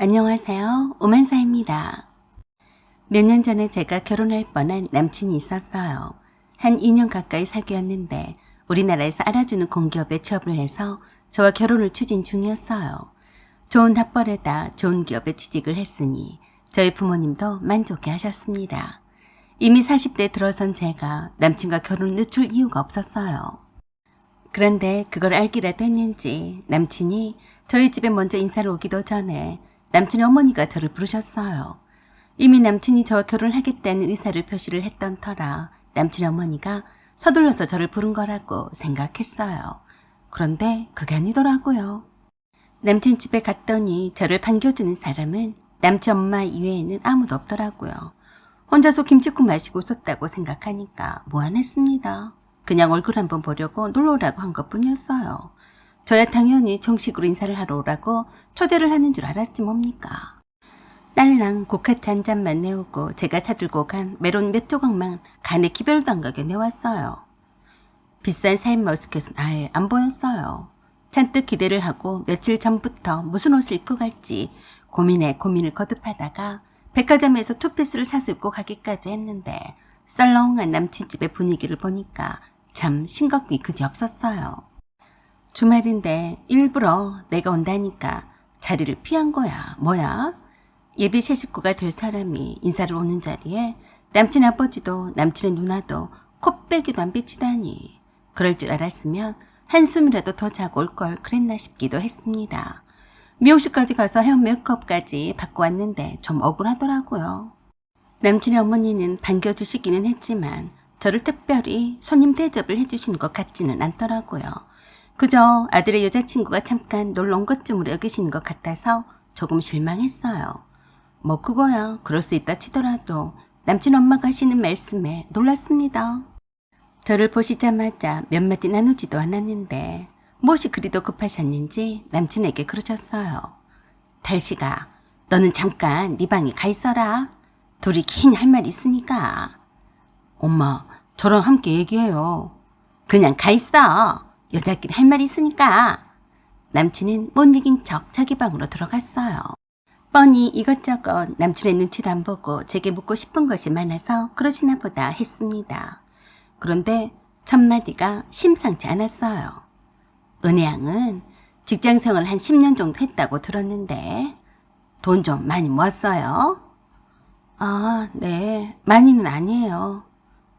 안녕하세요. 오만사입니다. 몇 년 전에 제가 결혼할 뻔한 남친이 있었어요. 한 2년 가까이 사귀었는데 우리나라에서 알아주는 공기업에 취업을 해서 저와 결혼을 추진 중이었어요. 좋은 학벌에다 좋은 기업에 취직을 했으니 저희 부모님도 만족해 하셨습니다. 이미 40대 들어선 제가 남친과 결혼을 늦출 이유가 없었어요. 그런데 그걸 알기라도 했는지 남친이 저희 집에 먼저 인사를 오기도 전에 남친의 어머니가 저를 부르셨어요. 이미 남친이 저와 결혼하겠다는 의사를 표시를 했던 터라 남친의 어머니가 서둘러서 저를 부른 거라고 생각했어요. 그런데 그게 아니더라고요. 남친 집에 갔더니 저를 반겨주는 사람은 남친 엄마 이외에는 아무도 없더라고요. 혼자서 김치국 마시고 있었다고 생각하니까 무안했습니다. 그냥 얼굴 한번 보려고 놀러오라고 한 것뿐이었어요. 저야 당연히 정식으로 인사를 하러 오라고 초대를 하는 줄 알았지 뭡니까. 딸랑 국화차 한 잔만 내오고 제가 사들고 간 메론 몇 조각만 간에 기별도 안 가게 내왔어요. 비싼 샤인머스켓은 아예 안 보였어요. 잔뜩 기대를 하고 며칠 전부터 무슨 옷을 입고 갈지 고민에 고민을 거듭하다가 백화점에서 투피스를 사서 입고 가기까지 했는데 썰렁한 남친 집의 분위기를 보니까 참 싱겁기 그지없었어요. 주말인데 일부러 내가 온다니까 자리를 피한 거야. 뭐야? 예비 새 식구가 될 사람이 인사를 오는 자리에 남친 아버지도 남친의 누나도 코빼기도 안 비치다니. 그럴 줄 알았으면 한숨이라도 더 자고 올 걸 그랬나 싶기도 했습니다. 미용실까지 가서 헤어 메이크업까지 받고 왔는데 좀 억울하더라고요. 남친의 어머니는 반겨주시기는 했지만 저를 특별히 손님 대접을 해주신 것 같지는 않더라고요. 그저 아들의 여자친구가 잠깐 놀러 온 것쯤으로 여기시는 것 같아서 조금 실망했어요. 뭐 그거야 그럴 수 있다 치더라도 남친 엄마가 하시는 말씀에 놀랐습니다. 저를 보시자마자 몇 마디 나누지도 않았는데 무엇이 그리도 급하셨는지 남친에게 그러셨어요. 달씨가 너는 잠깐 네 방에 가 있어라. 둘이 긴 할 말 있으니까. 엄마 저랑 함께 얘기해요. 그냥 가 있어. 여자끼리 할 말 있으니까. 남친은 못 이긴 척 자기 방으로 들어갔어요. 뻔히 이것저것 남친의 눈치도 안 보고 제게 묻고 싶은 것이 많아서 그러시나 보다 했습니다. 그런데 첫마디가 심상치 않았어요. 은혜양은 직장생활 한 10년 정도 했다고 들었는데 돈 좀 많이 모았어요? 아, 네. 많이는 아니에요.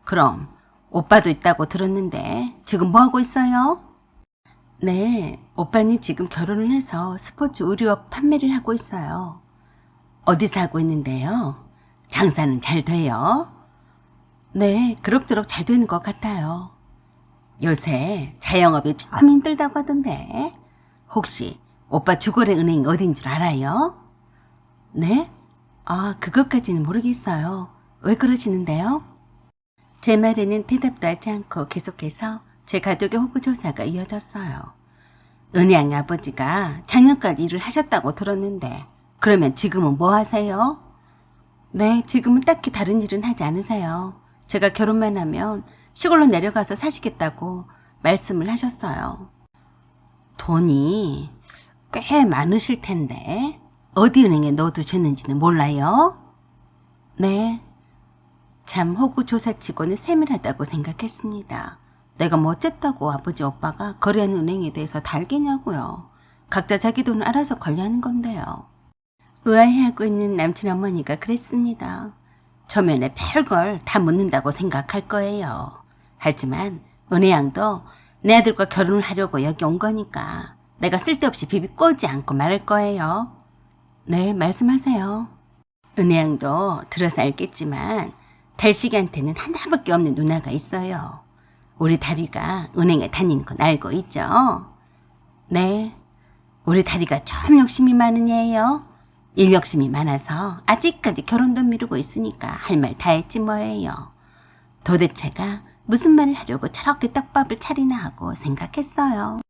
그럼 오빠도 있다고 들었는데 지금 뭐하고 있어요? 네, 오빠는 지금 결혼을 해서 스포츠 의류업 판매를 하고 있어요. 어디서 하고 있는데요? 장사는 잘 돼요? 네, 그럭저럭 잘 되는 것 같아요. 요새 자영업이 좀 힘들다고 하던데 혹시 오빠 주거래 은행이 어딘 줄 알아요? 네? 아, 그것까지는 모르겠어요. 왜 그러시는데요? 제 말에는 대답도 하지 않고 계속해서 제 가족의 호구조사가 이어졌어요. 은혜양 아버지가 작년까지 일을 하셨다고 들었는데 그러면 지금은 뭐 하세요? 네, 지금은 딱히 다른 일은 하지 않으세요. 제가 결혼만 하면 시골로 내려가서 사시겠다고 말씀을 하셨어요. 돈이 꽤 많으실 텐데 어디 은행에 넣어두셨는지는 몰라요? 네. 참 호구조사치고는 세밀하다고 생각했습니다. 내가 뭐 어쨌다고 아버지 오빠가 거래하는 은행에 대해서 다 알겠냐고요. 각자 자기 돈을 알아서 관리하는 건데요. 의아해하고 있는 남친 어머니가 그랬습니다. 초면에 별걸 다 묻는다고 생각할 거예요. 하지만 은혜양도 내 아들과 결혼을 하려고 여기 온 거니까 내가 쓸데없이 비비꼬지 않고 말할 거예요. 네, 말씀하세요. 은혜양도 들어서 알겠지만 달식이한테는 하나밖에 없는 누나가 있어요. 우리 다리가 은행에 다니는 건 알고 있죠? 네. 우리 다리가 좀 욕심이 많은 애예요. 일 욕심이 많아서 아직까지 결혼도 미루고 있으니까 할 말 다 했지 뭐예요. 도대체가 무슨 말을 하려고 저렇게 떡밥을 차리나 하고 생각했어요.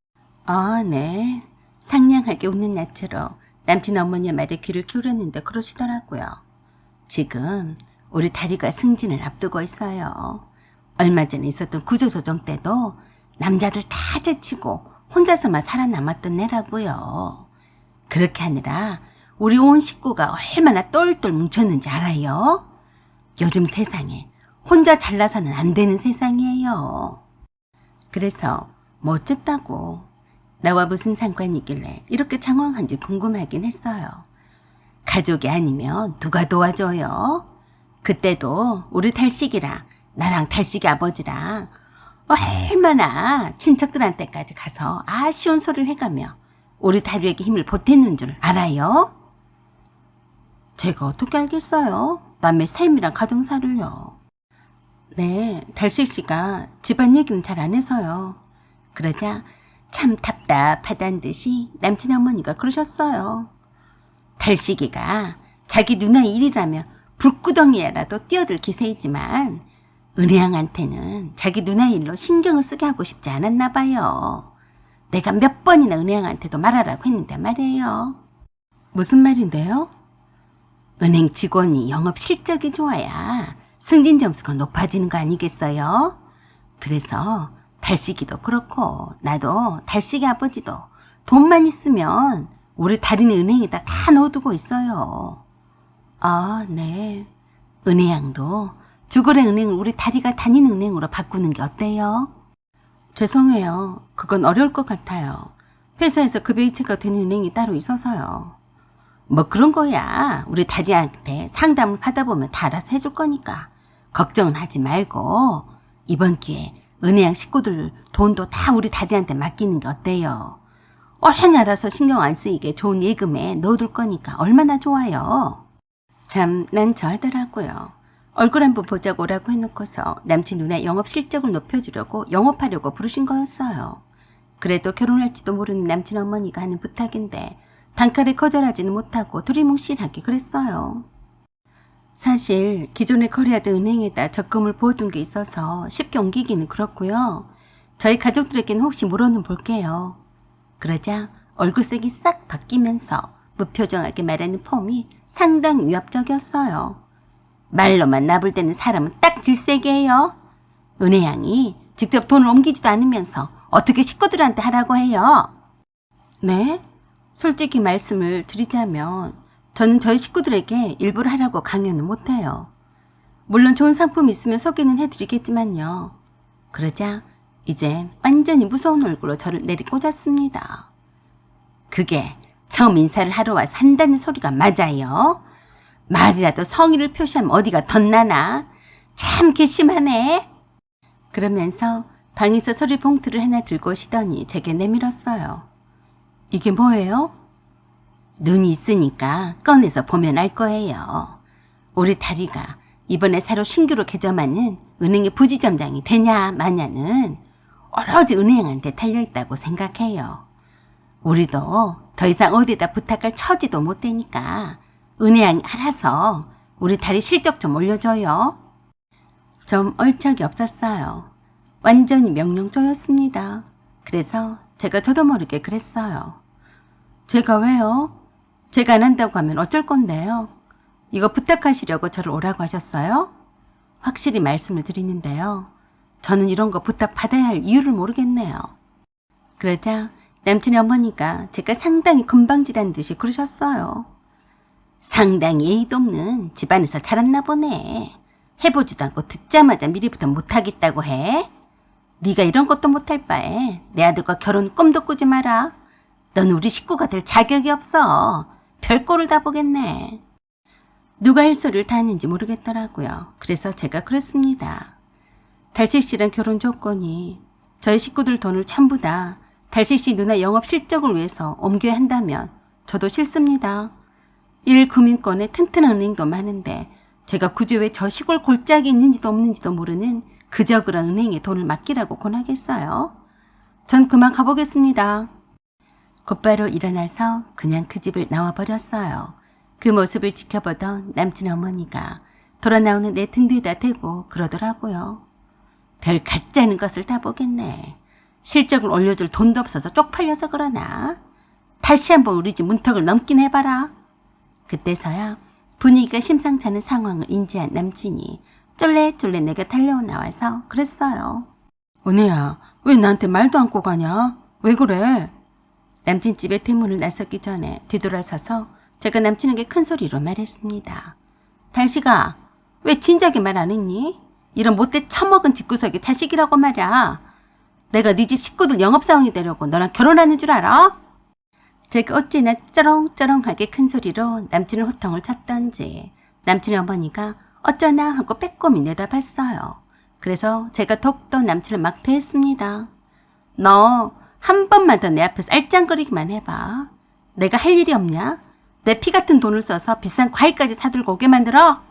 아, 네. 상냥하게 웃는 낯으로 남친 어머니의 말에 귀를 기울였는데 그러시더라고요. 지금 우리 다리가 승진을 앞두고 있어요. 얼마 전에 있었던 구조조정 때도 남자들 다 제치고 혼자서만 살아남았던 애라고요. 그렇게 하느라 우리 온 식구가 얼마나 똘똘 뭉쳤는지 알아요? 요즘 세상에 혼자 잘나서는 안 되는 세상이에요. 그래서 뭐 어쨌다고, 나와 무슨 상관이길래 이렇게 장황한지 궁금하긴 했어요. 가족이 아니면 누가 도와줘요? 그때도 우리 탈식이랑 나랑 탈식이 아버지랑 얼마나 친척들한테까지 가서 아쉬운 소리를 해가며 우리 다리에게 힘을 보탰는 줄 알아요? 제가 어떻게 알겠어요? 남의 삶이랑 가정사를요. 네, 달식씨가 집안 얘기는 잘 안 해서요. 그러자 참 답답하다는 듯이 남친 어머니가 그러셨어요. 달식이가 자기 누나 일이라며 불구덩이에라도 뛰어들 기세이지만 은혜양한테는 자기 누나 일로 신경을 쓰게 하고 싶지 않았나 봐요. 내가 몇 번이나 은혜양한테도 말하라고 했는데 말이에요. 무슨 말인데요? 은행 직원이 영업 실적이 좋아야 승진 점수가 높아지는 거 아니겠어요? 그래서 달식이도 그렇고 나도 달식이 아버지도 돈만 있으면 우리 달인의 은행에다 다 넣어두고 있어요. 아, 네. 은혜양도 주거래 은행을 우리 다리가 다니는 은행으로 바꾸는 게 어때요? 죄송해요. 그건 어려울 것 같아요. 회사에서 급여이체가 되는 은행이 따로 있어서요. 뭐 그런 거야. 우리 다리한테 상담을 하다 보면 다 알아서 해줄 거니까 걱정은 하지 말고 이번 기회에 은혜양 식구들 돈도 다 우리 다리한테 맡기는 게 어때요? 얼른 알아서 신경 안 쓰이게 좋은 예금에 넣어둘 거니까 얼마나 좋아요. 참 난처하더라고요. 얼굴 한번 보자고 오라고 해놓고서 남친 누나 영업 실적을 높여주려고 영업하려고 부르신 거였어요. 그래도 결혼할지도 모르는 남친 어머니가 하는 부탁인데 단칼에 거절하지는 못하고 두리뭉실하게 그랬어요. 사실 기존에 거래하던 은행에다 적금을 부어둔 게 있어서 쉽게 옮기기는 그렇고요. 저희 가족들에게는 혹시 물어는 볼게요. 그러자 얼굴색이 싹 바뀌면서 무표정하게 말하는 폼이 상당히 위협적이었어요. 말로만 나불대는 사람은 딱 질색이 해요. 은혜양이 직접 돈을 옮기지도 않으면서 어떻게 식구들한테 하라고 해요? 네? 솔직히 말씀을 드리자면 저는 저희 식구들에게 일부러 하라고 강요는 못해요. 물론 좋은 상품이 있으면 소개는 해드리겠지만요. 그러자 이젠 완전히 무서운 얼굴로 저를 내리꽂았습니다. 그게 처음 인사를 하러 와서 한다는 소리가 맞아요? 말이라도 성의를 표시하면 어디가 덧나나? 참 괘씸하네. 그러면서 방에서 서류 봉투를 하나 들고 오시더니 제게 내밀었어요. 이게 뭐예요? 눈이 있으니까 꺼내서 보면 알 거예요. 우리 다리가 이번에 새로 신규로 개점하는 은행의 부지점장이 되냐 마냐는 오로지 은행한테 달려있다고 생각해요. 우리도 더 이상 어디에다 부탁할 처지도 못 되니까 은행이 알아서 우리 다리 실적 좀 올려줘요. 좀 얼척이 없었어요. 완전히 명령조였습니다. 그래서 제가 저도 모르게 그랬어요. 제가 왜요? 제가 안 한다고 하면 어쩔 건데요? 이거 부탁하시려고 저를 오라고 하셨어요? 확실히 말씀을 드리는데요. 저는 이런 거 부탁받아야 할 이유를 모르겠네요. 그러자 남친의 어머니가 제가 상당히 금방지다는 듯이 그러셨어요. 상당히 예의도 없는 집안에서 자랐나 보네. 해보지도 않고 듣자마자 미리부터 못하겠다고 해? 네가 이런 것도 못할 바에 내 아들과 결혼 꿈도 꾸지 마라. 넌 우리 식구가 될 자격이 없어. 별꼴을 다 보겠네. 누가 할 소리를 다 하는지 모르겠더라고요. 그래서 제가 그랬습니다. 달식 씨랑 결혼 조건이 저희 식구들 돈을 전부 다 달식 씨 누나 영업 실적을 위해서 옮겨야 한다면 저도 싫습니다. 1금융권에 튼튼한 은행도 많은데 제가 굳이 왜 저 시골 골짜기 있는지도 없는지도 모르는 그저 그런 은행에 돈을 맡기라고 권하겠어요? 전 그만 가보겠습니다. 곧바로 일어나서 그냥 그 집을 나와버렸어요. 그 모습을 지켜보던 남친 어머니가 돌아 나오는 내 등 뒤에다 대고 그러더라고요. 별 가짜는 것을 다 보겠네. 실적을 올려줄 돈도 없어서 쪽팔려서 그러나? 다시 한번 우리 집 문턱을 넘긴 해봐라. 그때서야 분위기가 심상치 않은 상황을 인지한 남친이 쫄래쫄래 내가 달려와 나와서 그랬어요. 은혜야, 왜 나한테 말도 않고 가냐? 왜 그래? 남친 집의 대문을 나서기 전에 뒤돌아서서 제가 남친에게 큰 소리로 말했습니다. 달식아, 왜 진작에 말 안 했니? 이런 못돼 처먹은 집구석의 자식이라고 말이야. 내가 네 집 식구들 영업사원이 되려고 너랑 결혼하는 줄 알아? 제가 어찌나 쩌렁쩌렁하게 큰 소리로 남친을 호통을 쳤던지 남친의 어머니가 어쩌나 하고 빼꼼히 내다봤어요. 그래서 제가 더욱더 남친을 막대했습니다. 너 한 번만 더 내 앞에서 알짱거리기만 해봐. 내가 할 일이 없냐? 내 피 같은 돈을 써서 비싼 과일까지 사들고 오게 만들어?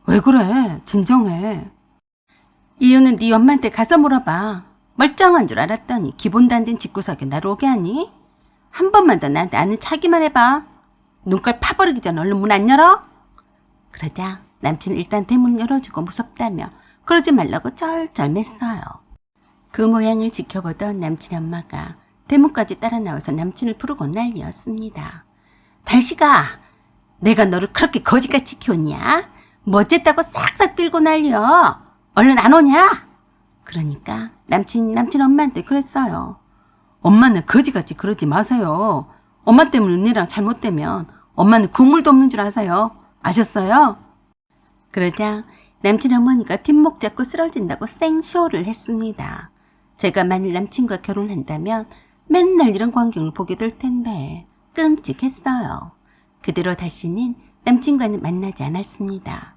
왜 그래? 진정해. 이유는 네 엄마한테 가서 물어봐. 멀쩡한 줄 알았더니 기본도 안 된 집구석에 나를 오게 하니? 한 번만 더 나한테 아는 척이만 해봐. 눈깔 파버리기 전에 얼른 문 안 열어? 그러자 남친은 일단 대문을 열어주고 무섭다며 그러지 말라고 쩔쩔 맸어요. 그 모양을 지켜보던 남친의 엄마가 대문까지 따라 나와서 남친을 부르고 난리였습니다. 달식아, 내가 너를 그렇게 거지같이 키웠냐? 뭐 어쨌다고 싹싹 빌고 난리여. 얼른 안 오냐? 그러니까 남친 엄마한테 그랬어요. 엄마는 거지같이 그러지 마세요. 엄마 때문에 은혜랑 잘못되면 엄마는 국물도 없는 줄 아세요. 아셨어요? 그러자 남친 어머니가 뒷목 잡고 쓰러진다고 생쇼를 했습니다. 제가 만일 남친과 결혼한다면 맨날 이런 광경을 보게 될 텐데 끔찍했어요. 그대로 다시는 남친과는 만나지 않았습니다.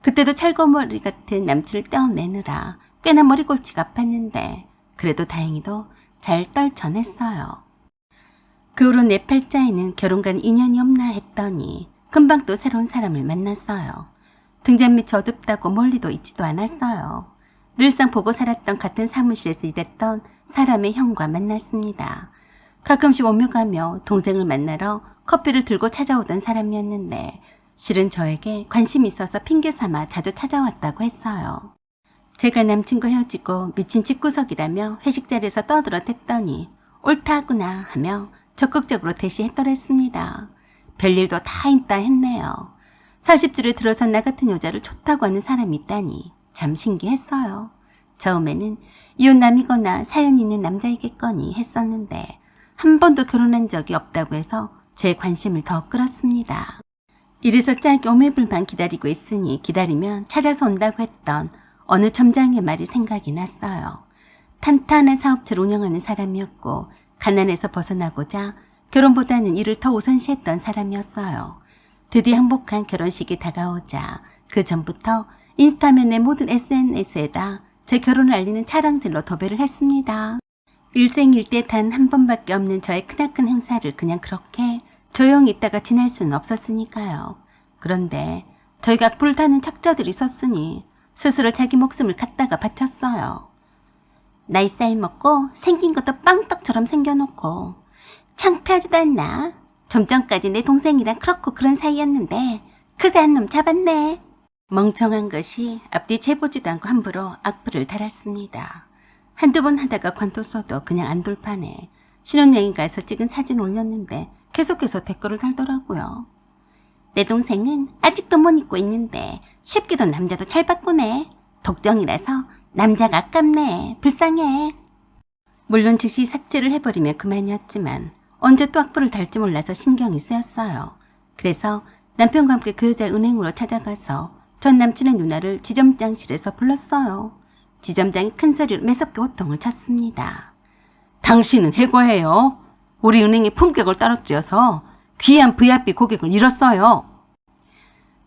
그때도 찰거머리 같은 남친을 떼어내느라 꽤나 머리골치가 아팠는데 그래도 다행히도 잘 떨쳐냈어요. 그 후로 내 팔자에는 결혼과는 인연이 없나 했더니 금방 또 새로운 사람을 만났어요. 등잔 밑이 어둡다고 멀리도 있지도 않았어요. 늘상 보고 살았던 같은 사무실에서 일했던 사람의 형과 만났습니다. 가끔씩 오며 가며 동생을 만나러 커피를 들고 찾아오던 사람이었는데 실은 저에게 관심이 있어서 핑계 삼아 자주 찾아왔다고 했어요. 제가 남친과 헤어지고 미친 집구석이라며 회식 자리에서 떠들어댔더니 옳다구나 하며 적극적으로 대시했더랬습니다. 별일도 다 있다 했네요. 40줄에 들어서 나 같은 여자를 좋다고 하는 사람이 있다니 참 신기했어요. 처음에는 이혼남이거나 사연이 있는 남자이겠거니 했었는데 한 번도 결혼한 적이 없다고 해서 제 관심을 더 끌었습니다. 이래서 짝이 오매불만 기다리고 있으니 기다리면 찾아서 온다고 했던 어느 점장의 말이 생각이 났어요. 탄탄한 사업체를 운영하는 사람이었고 가난에서 벗어나고자 결혼보다는 일을 더 우선시했던 사람이었어요. 드디어 행복한 결혼식이 다가오자 그 전부터 인스타면 내 모든 SNS에다 제 결혼을 알리는 차량들로 도배를 했습니다. 일생일대 단 한 번밖에 없는 저의 크나큰 행사를 그냥 그렇게 조용히 있다가 지날 수는 없었으니까요. 그런데 저희가 불타는 척자들이 있었으니 스스로 자기 목숨을 갖다가 바쳤어요. 나이 쌀 먹고 생긴 것도 빵떡처럼 생겨놓고 창피하지도 않나? 좀 전까지 내 동생이랑 그렇고 그런 사이였는데 그새한 놈 잡았네. 멍청한 것이 앞뒤 재보지도 않고 함부로 악플을 달았습니다. 한두 번 하다가 관뒀어도 그냥 안 돌파네. 신혼여행 가서 찍은 사진 올렸는데 계속해서 댓글을 달더라고요. 내 동생은 아직도 못 잊고 있는데 쉽게도 남자도 잘 바꾸네. 독정이라서 남자가 아깝네. 불쌍해. 물론 즉시 삭제를 해버리면 그만이었지만 언제 또 악플을 달지 몰라서 신경이 쓰였어요. 그래서 남편과 함께 그 여자 은행으로 찾아가서 전 남친의 누나를 지점장실에서 불렀어요. 지점장이 큰 소리로 매섭게 호통을 쳤습니다. 당신은 해고해요. 우리 은행의 품격을 떨어뜨려서 귀한 VIP 고객을 잃었어요.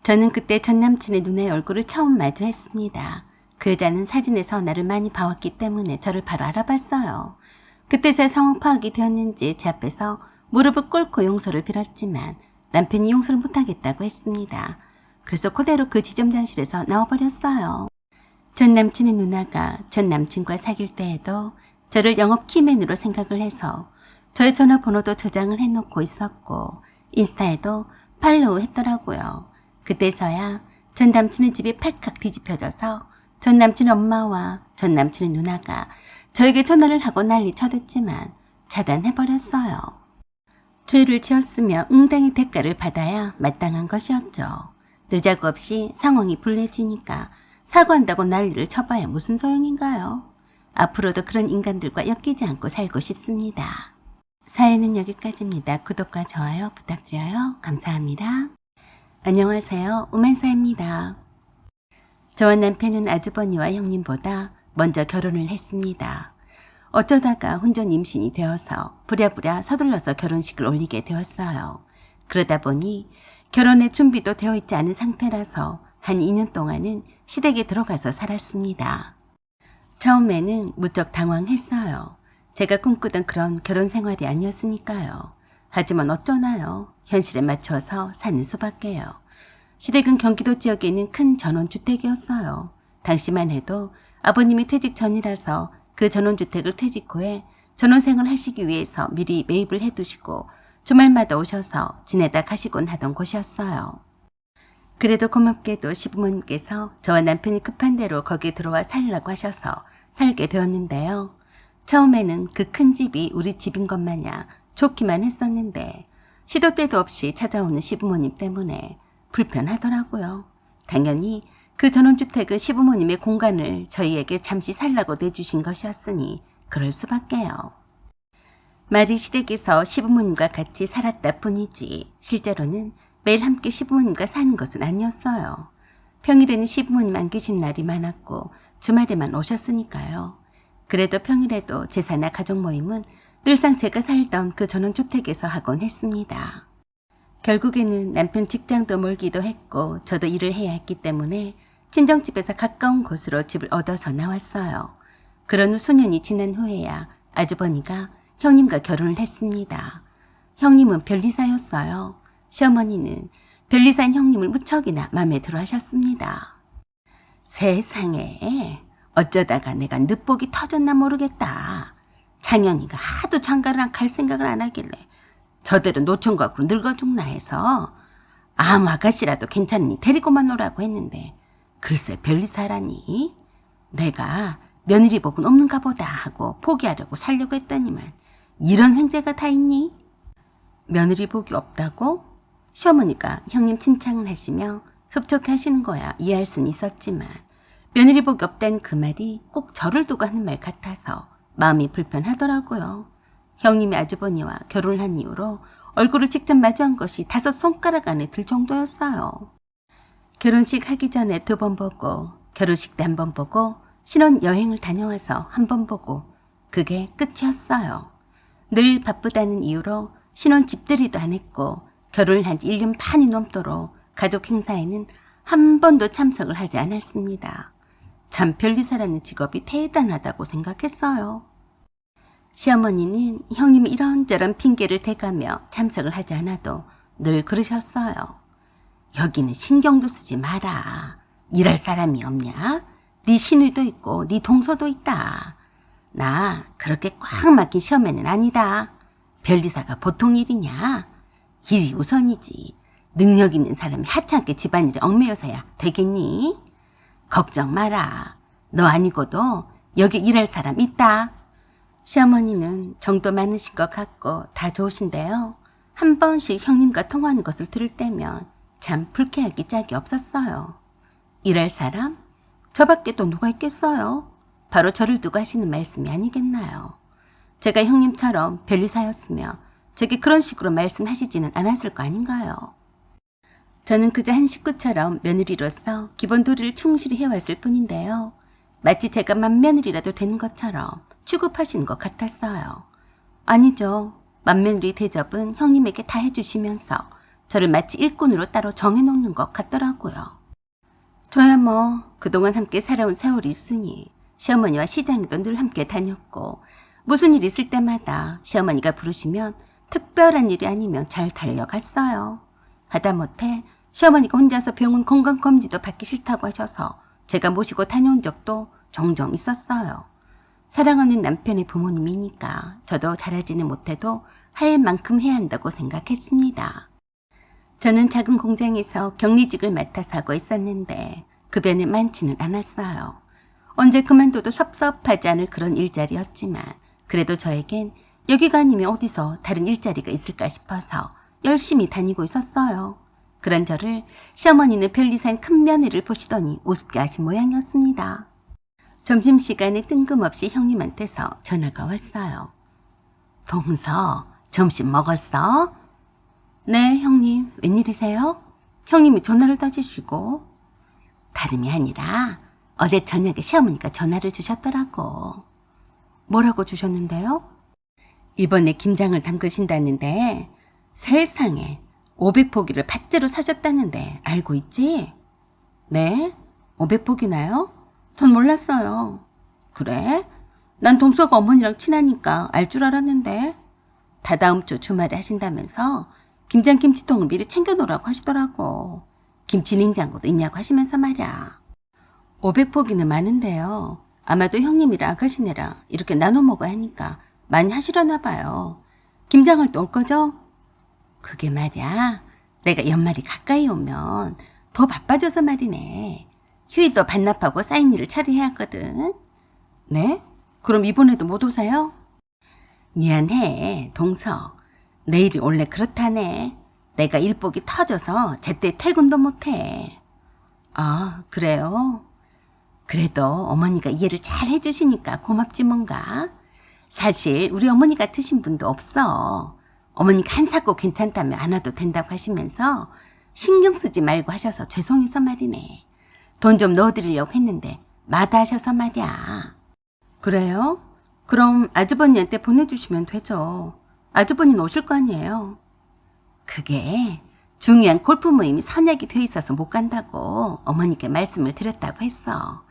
저는 그때 전 남친의 누나의 얼굴을 처음 마주했습니다. 그 여자는 사진에서 나를 많이 봐왔기 때문에 저를 바로 알아봤어요. 그때서야 상황 파악이 되었는지 제 앞에서 무릎을 꿇고 용서를 빌었지만 남편이 용서를 못하겠다고 했습니다. 그래서 그대로 그 지점장실에서 나와버렸어요. 전 남친의 누나가 전 남친과 사귈 때에도 저를 영업 키맨으로 생각을 해서 저의 전화번호도 저장을 해놓고 있었고 인스타에도 팔로우 했더라고요. 그때서야 전 남친의 집이 팔칵 뒤집혀져서 전 남친의 엄마와 전 남친의 누나가 저에게 전화를 하고 난리 쳐댔지만 차단해버렸어요. 죄를 지었으며 응당의 대가를 받아야 마땅한 것이었죠. 늦자고 없이 상황이 불리해지니까 사과한다고 난리를 쳐봐야 무슨 소용인가요? 앞으로도 그런 인간들과 엮이지 않고 살고 싶습니다. 사연은 여기까지입니다. 구독과 좋아요 부탁드려요. 감사합니다. 안녕하세요. 오만사입니다. 저와 남편은 아주버니와 형님보다 먼저 결혼을 했습니다. 어쩌다가 혼전 임신이 되어서 부랴부랴 서둘러서 결혼식을 올리게 되었어요. 그러다 보니 결혼의 준비도 되어 있지 않은 상태라서 한 2년 동안은 시댁에 들어가서 살았습니다. 처음에는 무척 당황했어요. 제가 꿈꾸던 그런 결혼 생활이 아니었으니까요. 하지만 어쩌나요? 현실에 맞춰서 사는 수밖에요. 시댁은 경기도 지역에 있는 큰 전원주택이었어요. 당시만 해도 아버님이 퇴직 전이라서 그 전원주택을 퇴직 후에 전원생을 하시기 위해서 미리 매입을 해두시고 주말마다 오셔서 지내다 가시곤 하던 곳이었어요. 그래도 고맙게도 시부모님께서 저와 남편이 급한 대로 거기에 들어와 살라고 하셔서 살게 되었는데요. 처음에는 그 큰 집이 우리 집인 것 마냥 좋기만 했었는데 시도 때도 없이 찾아오는 시부모님 때문에 불편하더라고요. 당연히 그 전원주택은 시부모님의 공간을 저희에게 잠시 살라고 내주신 것이었으니 그럴 수밖에요. 말이 시댁에서 시부모님과 같이 살았다 뿐이지 실제로는 매일 함께 시부모님과 사는 것은 아니었어요. 평일에는 시부모님 안 계신 날이 많았고 주말에만 오셨으니까요. 그래도 평일에도 제사나 가족 모임은 늘상 제가 살던 그 전원주택에서 하곤 했습니다. 결국에는 남편 직장도 멀기도 했고 저도 일을 해야 했기 때문에 친정집에서 가까운 곳으로 집을 얻어서 나왔어요. 그런 후 수년이 지난 후에야 아주버니가 형님과 결혼을 했습니다. 형님은 변리사였어요. 시어머니는 변리사인 형님을 무척이나 마음에 들어 하셨습니다. 세상에 어쩌다가 내가 늦복이 터졌나 모르겠다. 장현이가 하도 장가를 갈 생각을 안 하길래 저대로 노총각으로 늙어 죽나 해서 아무 아가씨라도 괜찮으니 데리고만 오라고 했는데 글쎄 변리사라니. 내가 며느리 복은 없는가 보다 하고 포기하려고 살려고 했더니만 이런 횡재가 다 있니? 며느리 복이 없다고? 시어머니가 형님 칭찬을 하시며 흡족하시는 거야 이해할 수는 있었지만 며느리 복이 없다는 그 말이 꼭 저를 두고 하는 말 같아서 마음이 불편하더라고요. 형님의 아주버니와 결혼을 한 이후로 얼굴을 직접 마주한 것이 5 손가락 안에 들 정도였어요. 결혼식 하기 전에 2번 보고 결혼식 때 1번 보고 신혼 여행을 다녀와서 1번 보고 그게 끝이었어요. 늘 바쁘다는 이유로 신혼 집들이도 안 했고 결혼을 한 지 1년 반이 넘도록 가족 행사에는 한 번도 참석을 하지 않았습니다. 참 변리사라는 직업이 대단하다고 생각했어요. 시어머니는 형님이 이런저런 핑계를 대가며 참석을 하지 않아도 늘 그러셨어요. 여기는 신경도 쓰지 마라. 일할 사람이 없냐? 네 시누이도 있고 네 동서도 있다. 나 그렇게 꽉 막힌 시어머니는 아니다. 변리사가 보통 일이냐? 일이 우선이지. 능력 있는 사람이 하찮게 집안일에 얽매여서야 되겠니? 걱정 마라. 너 아니고도 여기 일할 사람 있다. 시어머니는 정도 많으신 것 같고 다 좋으신데요. 한 번씩 형님과 통화하는 것을 들을 때면 참 불쾌하기 짝이 없었어요. 일할 사람? 저밖에 또 누가 있겠어요? 바로 저를 두고 하시는 말씀이 아니겠나요? 제가 형님처럼 변리사였으며 제게 그런 식으로 말씀하시지는 않았을 거 아닌가요? 저는 그저 한 식구처럼 며느리로서 기본 도리를 충실히 해왔을 뿐인데요. 마치 제가 맏며느리라도 되는 것처럼 취급하시는 것 같았어요. 아니죠. 맏며느리 대접은 형님에게 다 해주시면서 저를 마치 일꾼으로 따로 정해놓는 것 같더라고요. 저야 뭐 그동안 함께 살아온 세월이 있으니 시어머니와 시장에도 늘 함께 다녔고 무슨 일 있을 때마다 시어머니가 부르시면 특별한 일이 아니면 잘 달려갔어요. 하다못해 시어머니가 혼자서 병원 건강검진도 받기 싫다고 하셔서 제가 모시고 다녀온 적도 종종 있었어요. 사랑하는 남편의 부모님이니까 저도 잘하지는 못해도 할 만큼 해야 한다고 생각했습니다. 저는 작은 공장에서 격리직을 맡아서 하고 있었는데 급여는 많지는 않았어요. 언제 그만둬도 섭섭하지 않을 그런 일자리였지만 그래도 저에겐 여기가 아니면 어디서 다른 일자리가 있을까 싶어서 열심히 다니고 있었어요. 그런 저를 시어머니는 변리사인 큰 며느리를 보시더니 우습게 하신 모양이었습니다. 점심시간에 뜬금없이 형님한테서 전화가 왔어요. 동서, 점심 먹었어? 네, 형님. 웬일이세요? 형님이 전화를 따지시고. 다름이 아니라 어제 저녁에 시어머니가 전화를 주셨더라고. 뭐라고 주셨는데요? 이번에 김장을 담그신다는데 세상에 500포기를 밭재로 사셨다는데 알고 있지? 네? 500포기나요? 전 몰랐어요. 그래? 난 동서가 어머니랑 친하니까 알 줄 알았는데 다다음 주 주말에 하신다면서 김장 김치통을 미리 챙겨놓으라고 하시더라고. 김치 냉장고도 있냐고 하시면서 말이야. 500포기는 많은데요. 아마도 형님이랑 아가씨네랑 이렇게 나눠 먹어야 하니까 많이 하시려나 봐요. 김장할 때 올 거죠? 그게 말이야. 내가 연말이 가까이 오면 더 바빠져서 말이네. 휴일도 반납하고 쌓인 일을 처리해야 하거든. 네? 그럼 이번에도 못 오세요? 미안해, 동서. 내일이 원래 그렇다네. 내가 일복이 터져서 제때 퇴근도 못해. 아, 그래요? 그래도 어머니가 이해를 잘 해주시니까 고맙지 뭔가. 사실 우리 어머니 같으신 분도 없어. 어머니가 한사코 괜찮다면 안 와도 된다고 하시면서 신경 쓰지 말고 하셔서 죄송해서 말이네. 돈 좀 넣어드리려고 했는데 마다하셔서 말이야. 그래요? 그럼 아주버니한테 보내주시면 되죠. 아주버니는 오실 거 아니에요. 그게 중요한 골프 모임이 선약이 돼 있어서 못 간다고 어머니께 말씀을 드렸다고 했어.